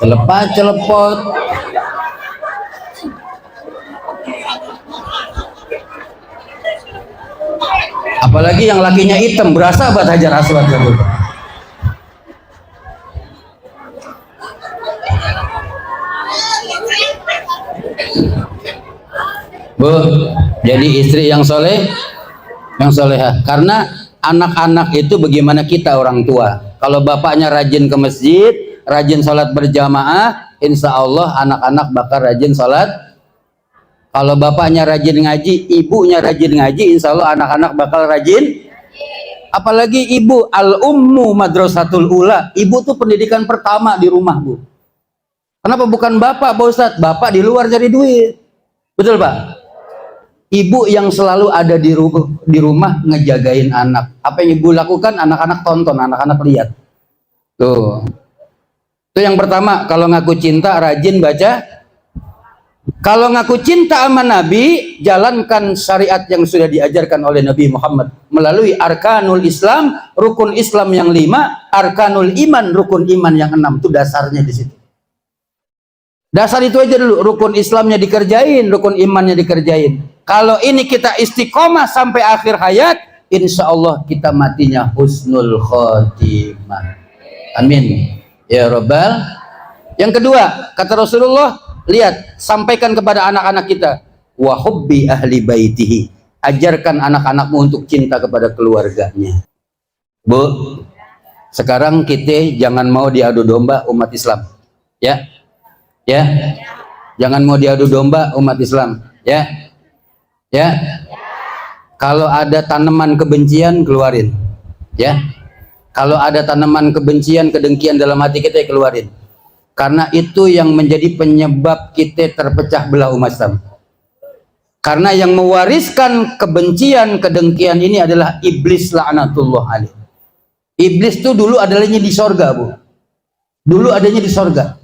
celepat celepot. Apalagi yang lakinya hitam, berasa banget Hajar Aswad. Bu, jadi istri yang soleh, yang solehah. Karena anak-anak itu bagaimana kita orang tua. Kalau bapaknya rajin ke masjid, rajin sholat berjamaah, insya Allah anak-anak bakal rajin sholat. Kalau bapaknya rajin ngaji, ibunya rajin ngaji, insya Allah anak-anak bakal rajin. Apalagi ibu, al-ummu madrasatul ula. Ibu tuh pendidikan pertama di rumah Bu. Kenapa bukan bapak Pak Ustadz? Bapak di luar cari duit. Betul Pak? Ibu yang selalu ada di rumah ngejagain anak. Apa yang ibu lakukan, anak-anak tonton, anak-anak lihat. Tuh. Itu yang pertama, kalau ngaku cinta rajin baca. Kalau ngaku cinta sama Nabi, jalankan syariat yang sudah diajarkan oleh Nabi Muhammad melalui arkanul Islam, rukun Islam yang 5, arkanul iman, rukun iman yang 6. Itu dasarnya di situ. Dasar itu aja dulu, rukun Islamnya dikerjain, rukun imannya dikerjain. Kalau ini kita istiqomah sampai akhir hayat, insya Allah kita matinya husnul khotimah. Amin ya Rabbal Yang kedua, kata Rasulullah, lihat, sampaikan kepada anak-anak kita, wa hubbi ahli baitihi, ajarkan anak-anakmu untuk cinta kepada keluarganya. Bu, sekarang kita jangan mau diadu domba umat Islam, ya, ya, jangan mau diadu domba umat Islam, ya, ya. Kalau ada tanaman kebencian, keluarin, ya. Kalau ada tanaman kebencian, kedengkian dalam hati kita, keluarin. Karena itu yang menjadi penyebab kita terpecah belah umat Islam. Karena yang mewariskan kebencian, kedengkian ini adalah iblis laknatullah alaih. Iblis itu dulu adanya di sorga, Bu. Dulu adanya di sorga.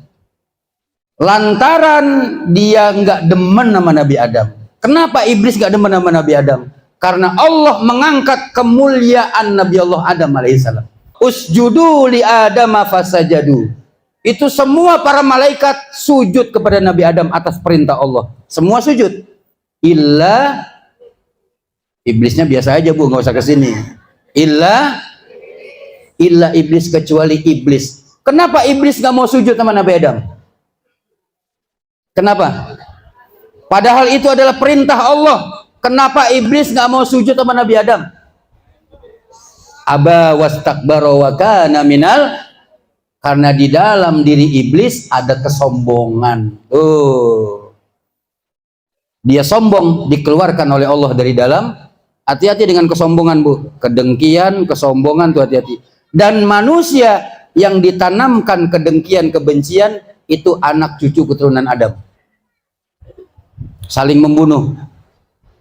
Lantaran dia nggak demen sama Nabi Adam. Kenapa iblis nggak demen sama Nabi Adam? Karena Allah mengangkat kemuliaan Nabi Allah Adam alaihissalam. Usjudu li Adam fasajadu. Itu semua para malaikat sujud kepada Nabi Adam atas perintah Allah. Semua sujud. Illa iblisnya biasa aja, Bu, nggak usah kesini. Illa iblis, kecuali iblis. Kenapa iblis nggak mau sujud sama Nabi Adam? Kenapa? Padahal itu adalah perintah Allah. Kenapa iblis nggak mau sujud sama Nabi Adam? Aba wastakbara wa kana minal, karena di dalam diri iblis ada kesombongan. Dia sombong, dikeluarkan oleh Allah dari dalam. Hati-hati dengan kesombongan, Bu. Kedengkian, kesombongan tuh hati-hati. Dan manusia yang ditanamkan kedengkian, kebencian, itu anak cucu keturunan Adam. Saling membunuh.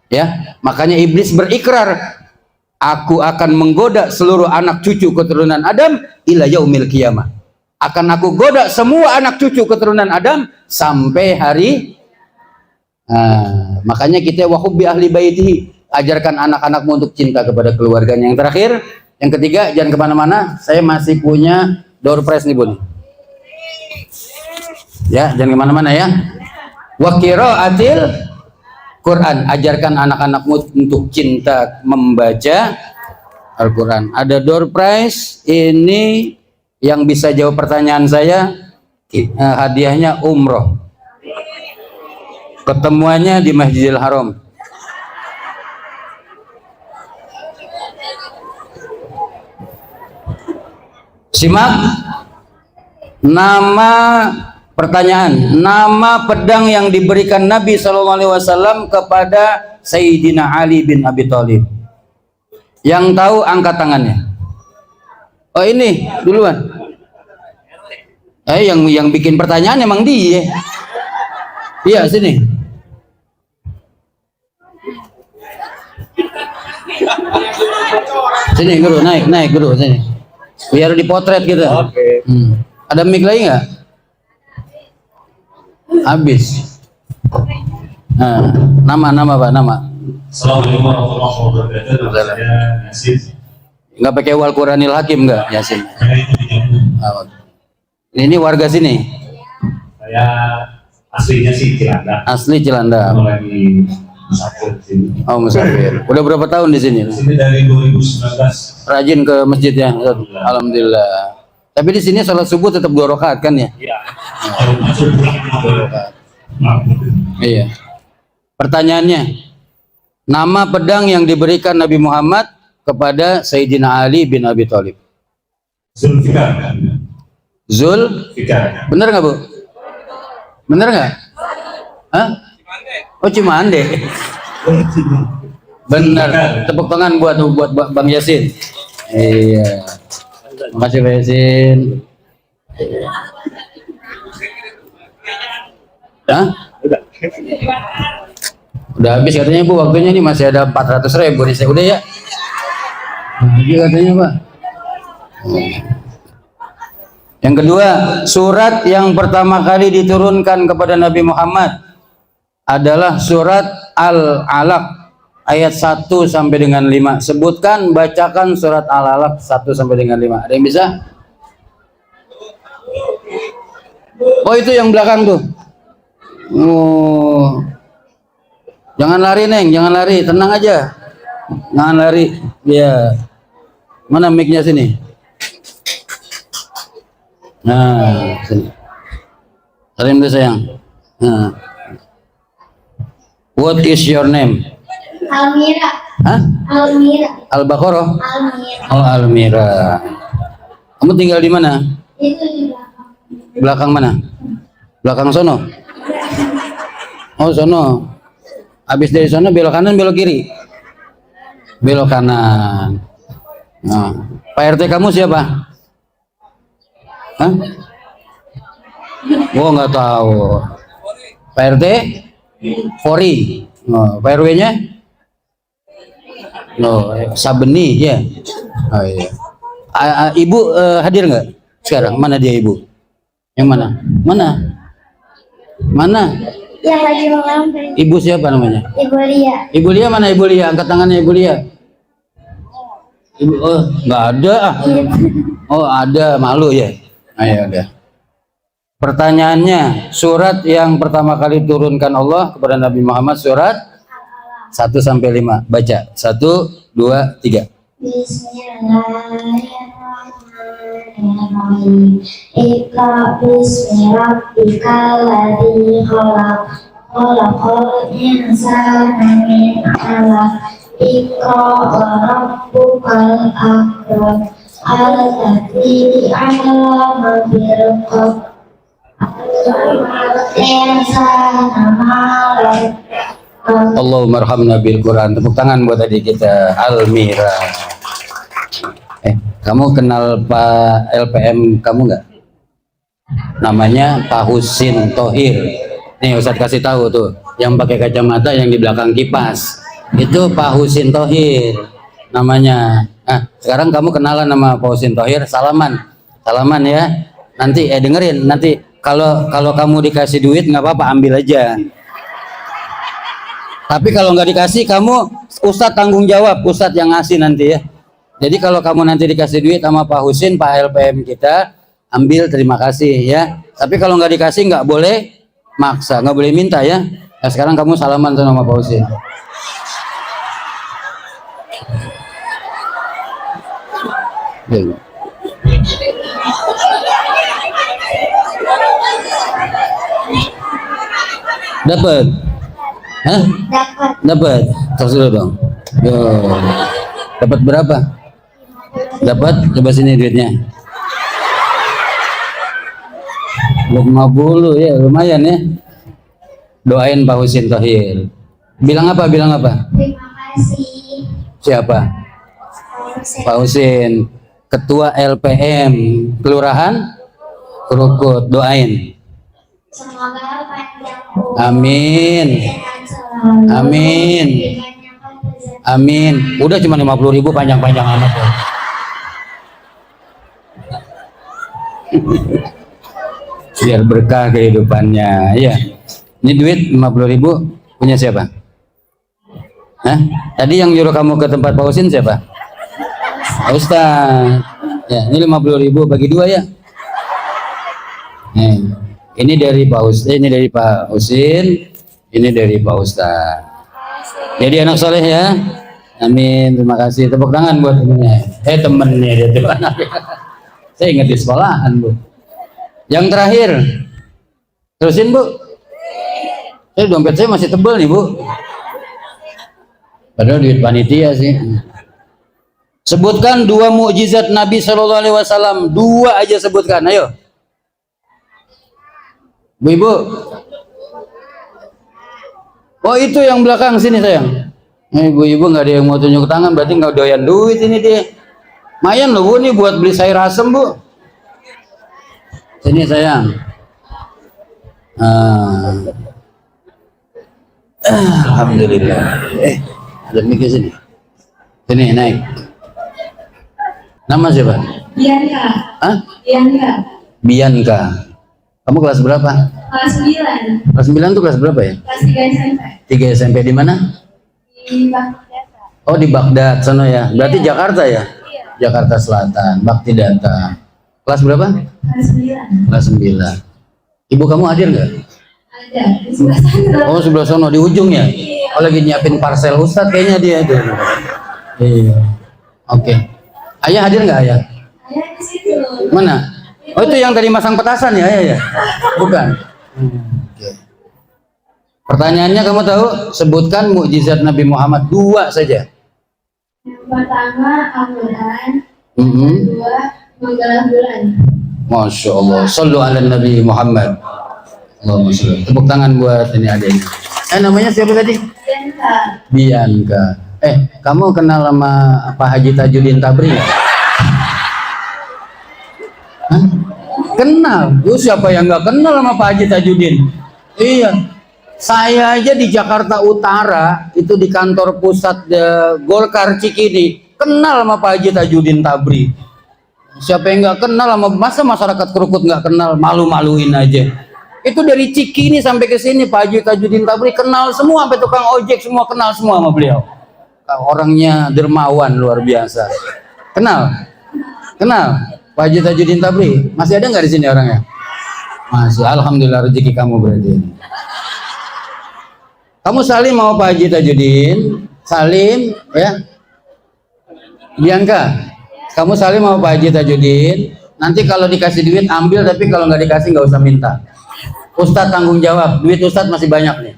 Ya, makanya iblis berikrar, aku akan menggoda seluruh anak cucu keturunan Adam ila yaumil qiyamah. Akan aku goda semua anak cucu keturunan Adam sampai hari. Makanya kita wa hubbi ahli baitihi, ajarkan anak-anakmu untuk cinta kepada keluarganya. Yang terakhir, yang ketiga, jangan kemana-mana. Saya masih punya door prize nih, Bun. Ya, jangan kemana-mana ya. Wa qiraatil Quran, ajarkan anak-anakmu untuk cinta membaca Al-Quran. Ada door prize ini, yang bisa jawab pertanyaan saya, hadiahnya umroh. Ketemuannya di Masjidil Haram. Simak nama pertanyaan, nama pedang yang diberikan Nabi SAW kepada Sayyidina Ali bin Abi Thalib. Yang tahu angkat tangannya. Oh, ini duluan. Yang bikin pertanyaan emang dia. Iya, sini. Sini, Guru, naik Guru, sini. Biar dipotret kita. Oke. Ada mic lagi nggak? Habis. Nama Pak, nama. Assalamualaikum warahmatullahi wabarakatuh. Saya Yasin. Nggak pakai wal Quranil Hakim nggak, Yasin? Ini warga sini. Saya aslinya sih Cilanda. Asli Cilanda. Lagi musafir di sini. Oh, musafir. Udah berapa tahun di sini? Di sini dari 2019. Rajin ke masjid ya? Alhamdulillah. Tapi di sini sholat subuh tetap 2 rakaat kan ya? Iya. Iya. Pertanyaannya, nama pedang yang diberikan Nabi Muhammad kepada Sayyidina Ali bin Abi Thalib. Zulfikar. Zulfikar. Bener nggak, Bu? Bener nggak? Hah? Oh, Cimande. Bener. Tepuk tangan buat Bang Yasin. Iya. Makasih Pak Yasin. Hah? Udah habis katanya, Bu, waktunya nih masih ada 400.000 nih. Udah ya? Lagi katanya, Pak. Yang kedua, surat yang pertama kali diturunkan kepada Nabi Muhammad adalah surat Al-Alaq ayat 1 sampai dengan 5. Sebutkan, bacakan surat Al-Alaq 1 sampai dengan 5. Ada yang bisa? Oh, itu yang belakang tuh. Oh. Jangan lari, Neng, jangan lari, tenang aja. Jangan lari. Ya. Mana mic-nya sini? Nah, sini. Salim dulu sayang. Nah. What is your name? Almira. Hah? Almira. Al-Baqarah? Almira. Oh, Almira. Kamu tinggal di mana? Itu di belakang. Belakang mana? Belakang sono? Oh, sono. Habis dari sono belok kanan, belok kiri? Belok kanan. Nah, Pak RT kamu siapa? Hah? Oh, nggak tahu. Pak RT? Fori. Oh, Pak RW-nya? No, Sabeni ya. Oh iya. Ibu hadir nggak sekarang? Mana dia ibu? Yang mana? Mana? Mana? Yang lagi mengambil. Ibu siapa namanya? Ibu Lia. Ibu Lia mana Ibu Lia? Angkat tangannya Ibu Lia. Ibu, oh nggak ada. Oh ada, malu ya. Ayo udah. Pertanyaannya, surat yang pertama kali turunkan Allah kepada Nabi Muhammad surat 1 sampai 5. Baca. 1, 2, 3. Bismillahirrahmanirrahim. Iqra bismi rabbikal ladzi khalaq. Khalaqal insana min 'alaq. Iqra wa rabbukal akram. Alladzi 'allama bil qalam. Allahumma arhamna bil Quran. Tepuk tangan buat adik kita Almira. Kamu kenal Pak LPM kamu nggak? Namanya Pak Husin Tohir. Nih Ustadz kasih tahu tuh, yang pakai kacamata yang di belakang kipas. Itu Pak Husin Tohir namanya. Nah, sekarang kamu kenalan nama Pak Husin Tohir, salaman. Salaman ya. Nanti dengerin, nanti kalau kamu dikasih duit nggak apa-apa, ambil aja. Tapi kalau nggak dikasih, kamu Ustadz tanggung jawab, Ustadz yang ngasih nanti ya. Jadi kalau kamu nanti dikasih duit sama Pak Husin, Pak LPM kita, ambil, terima kasih ya. Tapi kalau nggak dikasih nggak boleh maksa, nggak boleh minta ya. Nah, sekarang kamu salaman tuh sama Pak Husin. Dapat? Hah? Dapat. Dapat. Terus dulu dong. Yo. Dapat berapa? Dapat? Coba sini duitnya. 50 ya, lumayan ya. Doain Pak Husin Tohir. Bilang apa? Bilang apa? Terima kasih. Siapa? Pak Husin, Ketua LPM Kelurahan Krukut. Doain. Semoga panjang umur. Amin. Sehat selalu. Amin. Diganyakan rezeki. Amin. Udah cuma 50.000, panjang-panjang amat ya. Biar berkah kehidupannya. Iya. Ini duit 50.000 punya siapa? Hah? Tadi yang nyuruh kamu ke tempat Pak Husin siapa? Pak Ustaz. Ya, ini 50.000 bagi 2 ya. Ini dari Pak Husin, ini dari Pak Husin, ini dari Pak Ustaz. Jadi anak soleh ya. Amin. Terima kasih. Tepuk tangan buat temennya. Temennya dia tuh anaknya. Saya ingat di sekolahan Bu. Yang terakhir, terusin Bu. Dompet saya masih tebel nih Bu. Padahal duit panitia sih. Sebutkan 2 mukjizat Nabi Shallallahu Alaihi Wasallam. 2 aja sebutkan. Ayo. Bu Ibu. Oh itu yang belakang sini sayang. Ibu-ibu nggak ada yang mau tunjuk tangan, berarti nggak doyan duit ini dia. Mayan loh Bu nih buat beli sayur asem Bu. Sini sayang. Alhamdulillah. Ada mikir sini. Sini naik. Nama siapa? Bianca. Hah? Bianca. Bianca. Kamu kelas berapa? Kelas 9. Kelas 9 tuh kelas berapa ya? Kelas 3 SMP. 3 SMP di mana? Di Baghdad. Oh di Baghdad sono ya. Berarti Iya. Jakarta ya? Iya. Jakarta Selatan, Bakti Data. Kelas berapa? Kelas 9. Kelas 9. Ibu kamu hadir nggak? Ada di sebelah sana. Oh sebelah sono di ujung ya? Iya. Oh lagi nyiapin parcel Ustadz kayaknya dia itu. Iya. Oke. Ayah hadir nggak ayah? Ada di situ. Mana? Oh itu yang tadi masang petasan ya ayah ya? Bukan. Oke. Pertanyaannya kamu tahu? Sebutkan mukjizat Nabi Muhammad 2 saja. Yang pertama Al-Quran, Mhm. yang kedua menggalah bulan. Masya Allah. Sallu ala Nabi Muhammad. Allahumma sholli. Tepuk tangan buat ini adiknya. Namanya siapa tadi? Bianca. Bianca. Kamu kenal sama Pak Haji Tajudin Tabri nggak? Hah? Kenal. Siapa yang nggak kenal sama Pak Haji Tajudin? Iya. Saya aja di Jakarta Utara itu di kantor pusat Golkar Cikini kenal sama Pak Haji Tajudin Tabri. Siapa yang nggak kenal sama masa masyarakat Krukut nggak kenal, malu-maluin aja. Itu dari Cikini sampai ke sini Pak Haji Tajudin Tabri kenal semua, sampai tukang ojek semua kenal semua sama beliau. Orangnya dermawan luar biasa. Kenal Pak Haji Tajudin Tabri. Masih ada nggak di sini orangnya? Masih. Alhamdulillah rezeki kamu berarti. Kamu salim mau Pak Haji Tajudin? Salim ya. Bianca, kamu salim mau Pak Haji Tajudin? Nanti kalau dikasih duit ambil, tapi kalau nggak dikasih nggak usah minta. Ustadz tanggung jawab, duit Ustadz masih banyak nih.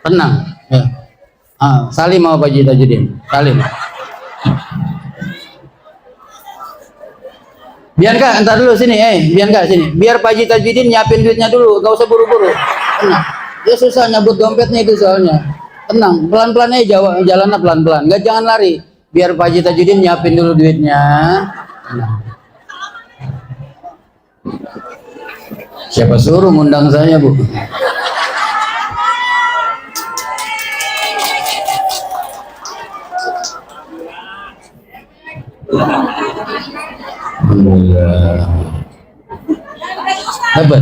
Tenang ya. Salim mau Pak Haji Tajudin? Salim. Bianca, entar dulu sini, Bianca sini. Biar Pak Haji Tajudin nyiapin duitnya dulu, nggak usah buru-buru. Tenang. Dia susah nyabut dompetnya itu soalnya. Tenang, pelan-pelan aja jalannya pelan-pelan. Nggak, jangan lari. Biar Pak Haji Tajudin nyiapin dulu duitnya. Tenang. Siapa suruh ngundang saya, Bu? Alhamdulillah. Dapat.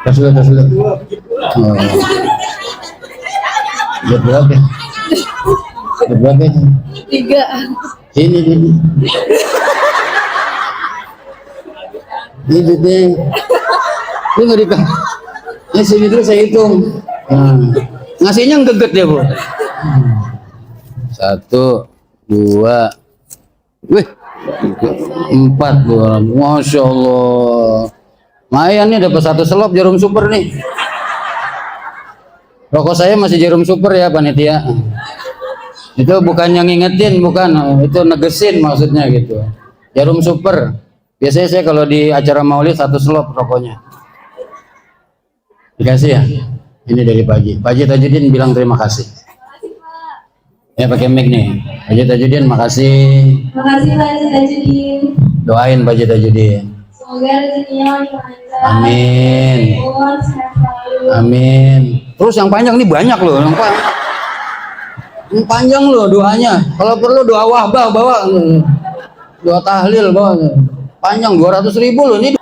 Tas dulu. Oh. Dapat berapa? Dapat berapa itu? 3. Ini. Ini deh. Ini nggak dikasih. Ini sini dulu saya hitung. Ngasihnya geget ya, Bu. 1, 2, wih, 4, Bu. Masya Allah. Lumayan nih dapat 1 selop jarum super nih. Rokok saya masih jarum super ya panitia. Itu bukan yang ngingetin, bukan. Itu negesin maksudnya gitu. Jarum super. Biasanya saya kalau di acara maulid 1 selop rokoknya. Dikasih ya. Ini dari Pak Haji. Pak Haji Tajudin bilang terima kasih. Ya pakai mic nih. Pak Haji Tajudin makasih. Makasih Pak Haji Tajudin. Doain Pak Haji Tajudin. Semoga rezekinya lancar. Amin. Sehat selalu. Amin. Terus yang panjang ini banyak loh, yang panjang loh doanya. Kalau perlu doa wahbah bawa, doa tahlil bawa. Panjang 200.000 loh ini.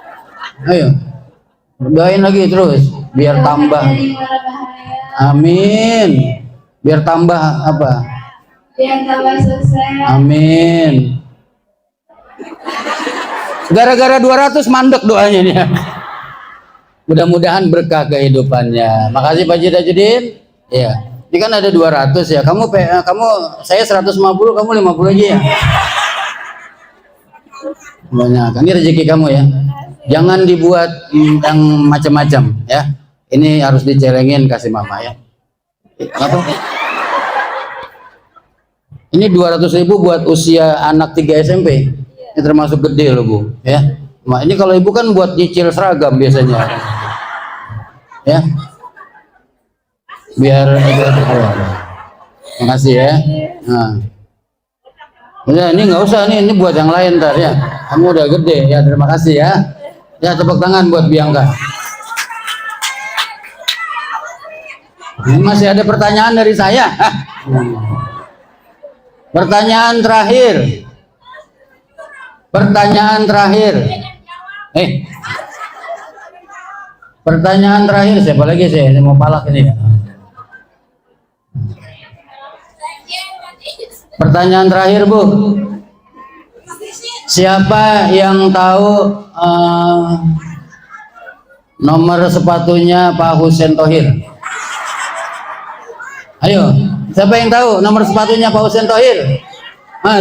Ayo, doain lagi terus biar tambah. Dari mara bahaya. Amin. Biar tambah apa? Biar tambah sukses. Amin. Gara-gara 200 mandek doanya nih. Mudah-mudahan berkah kehidupannya. Makasih Pak Haji Tajudin. Ya. Ini kan ada 200 ya. Kamu saya 150, kamu 50 aja ya. Banyak. Ini rezeki kamu ya. Jangan dibuat yang macam-macam ya. Ini harus dicelengin kasih mama ya. Apa? Ini 200.000 buat usia anak 3 SMP. Ini termasuk gede loh Bu ya. Nah, ini kalau ibu kan buat nyicil seragam biasanya. Ya. Biar makasih ya. Nah. Udah, ini nggak usah nih, ini buat yang lain ntar ya. Kamu udah gede ya, terima kasih ya. Ya tepuk tangan buat Bianca. Ini masih ada pertanyaan dari saya. Pertanyaan terakhir. Pertanyaan terakhir. Pertanyaan terakhir siapa lagi sih? Saya mau palak ini ya. Pertanyaan terakhir Bu. Siapa yang tahu nomor sepatunya Pak Husein Thohir? Ayo, siapa yang tahu nomor sepatunya Pak Husein Thohir?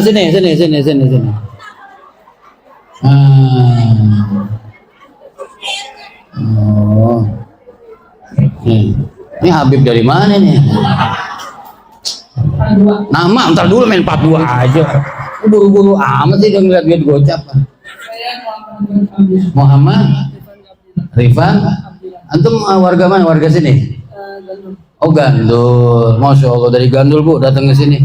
Sini. Oh. Habib dari mana nih? Nama ntar dulu main 42 aja. Buru-buru amat sih udah ngeliat duit gocap. Muhammad Rifan. Antum warga mana? Warga sini? Oh Gandul. Masya Allah, dari Gandul Bu datang ke sini.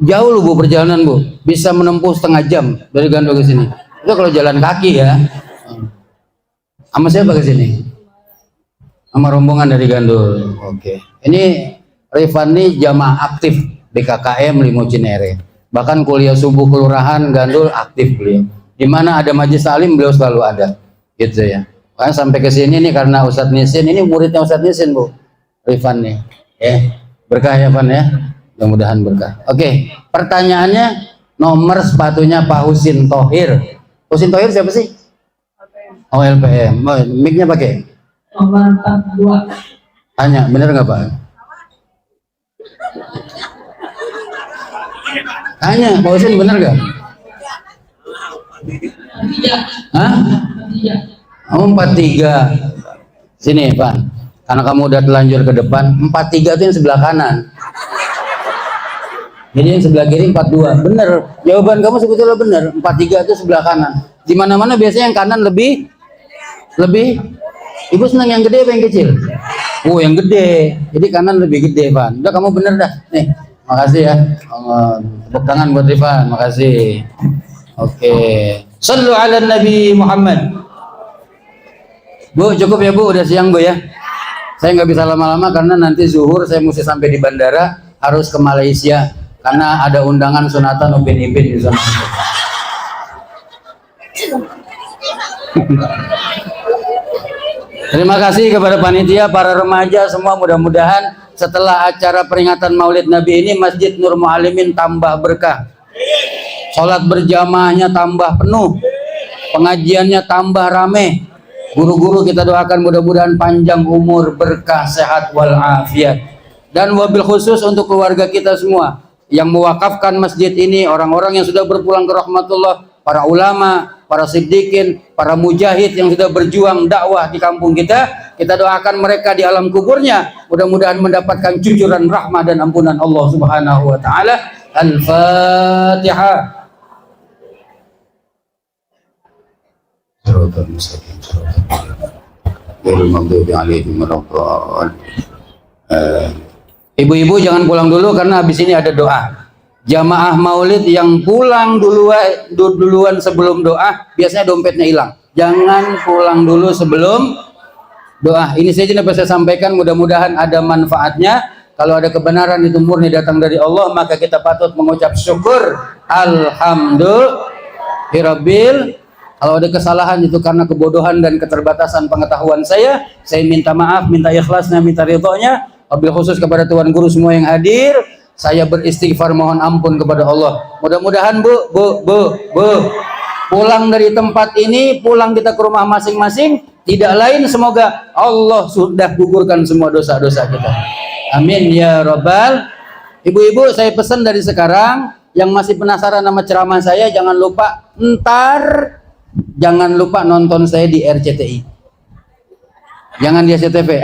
Jauh lu Bu perjalanan Bu. Bisa menempuh setengah jam dari Gandul ke sini. Itu kalau jalan kaki ya. Sama siapa ke sini? Sama rombongan dari Gandul. Oke. Ini Rifan nih jamaah aktif BKKM Limo Cinere. Bahkan kuliah subuh kelurahan Gandul aktif beliau. Di mana ada majelis taklim beliau selalu ada. Gitu ya. Makanya sampai ke sini nih karena Ustadz Nisin, ini muridnya Ustadz Nisin Bu. Rifan nih. Berkah ya Pan ya. Mudah-mudahan berkah. Oke, pertanyaannya nomor sepatunya Pak Husin Tohir. Husin Tohir siapa sih? Oh LPM. Oh, mic-nya pakai? Nomor 42. Tanya, bener nggak Pak? Tanya, Pak Husin bener nggak? Hah? Oh 43. Sini Pak. Karena kamu udah telanjur ke depan, 43 itu yang sebelah kanan. Jadi yang sebelah kiri 42. Bener. Jawaban kamu sebetulnya bener. 43 itu sebelah kanan. Di mana-mana biasanya yang kanan lebih. Ibu senang yang gede apa yang kecil? Oh, yang gede. Jadi kanan lebih gede, Pak. Udah kamu bener dah. Nih, makasih ya. Tepuk tangan buat Rifan. Makasih. Oke. Sallu ala Nabi Muhammad. Bu, cukup ya Bu. Udah siang Bu ya. Saya nggak bisa lama-lama karena nanti zuhur saya mesti sampai di bandara, harus ke Malaysia karena ada undangan sunatan Upin Ipin di sana. Terima kasih kepada panitia, para remaja semua, mudah-mudahan setelah acara peringatan Maulid Nabi ini Masjid Nur Mu'alimin tambah berkah. Sholat berjamaahnya tambah penuh, pengajiannya tambah rame. Guru-guru kita doakan mudah-mudahan panjang umur, berkah, sehat walafiat. Dan wabil khusus untuk keluarga kita semua yang mewakafkan masjid ini, orang-orang yang sudah berpulang ke rahmatullah, para ulama, para siddiqin, para mujahid yang sudah berjuang dakwah di kampung kita doakan mereka di alam kuburnya mudah-mudahan mendapatkan cucuran rahmah dan ampunan Allah Subhanahu wa taala. Al-Fatihah. Ibu-ibu jangan pulang dulu karena habis ini ada doa. Jamaah maulid yang pulang duluan sebelum doa biasanya dompetnya hilang. Jangan pulang dulu sebelum doa. Ini saja yang dapat saya sampaikan, mudah-mudahan ada manfaatnya. Kalau ada kebenaran itu murni datang dari Allah, maka kita patut mengucap syukur alhamdulillahirabbil. Kalau ada kesalahan itu karena kebodohan dan keterbatasan pengetahuan saya minta maaf, minta ikhlasnya, minta ridhonya. Wabil khusus kepada tuan guru semua yang hadir, saya beristighfar mohon ampun kepada Allah. Mudah-mudahan Bu, pulang dari tempat ini, pulang kita ke rumah masing-masing, tidak lain semoga Allah sudah gugurkan semua dosa-dosa kita. Amin ya Rabbal. Ibu-ibu, saya pesan dari sekarang, yang masih penasaran sama ceramah saya, jangan lupa nonton saya di RCTI. Jangan di SCTV,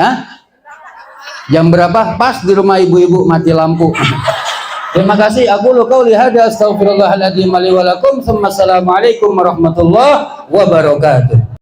Jam berapa? Pas di rumah ibu-ibu mati lampu. Terima kasih. Aku qauli hada, astaghfirullahaladzim li wa lakum. Assalamualaikum warahmatullahi wabarakatuh.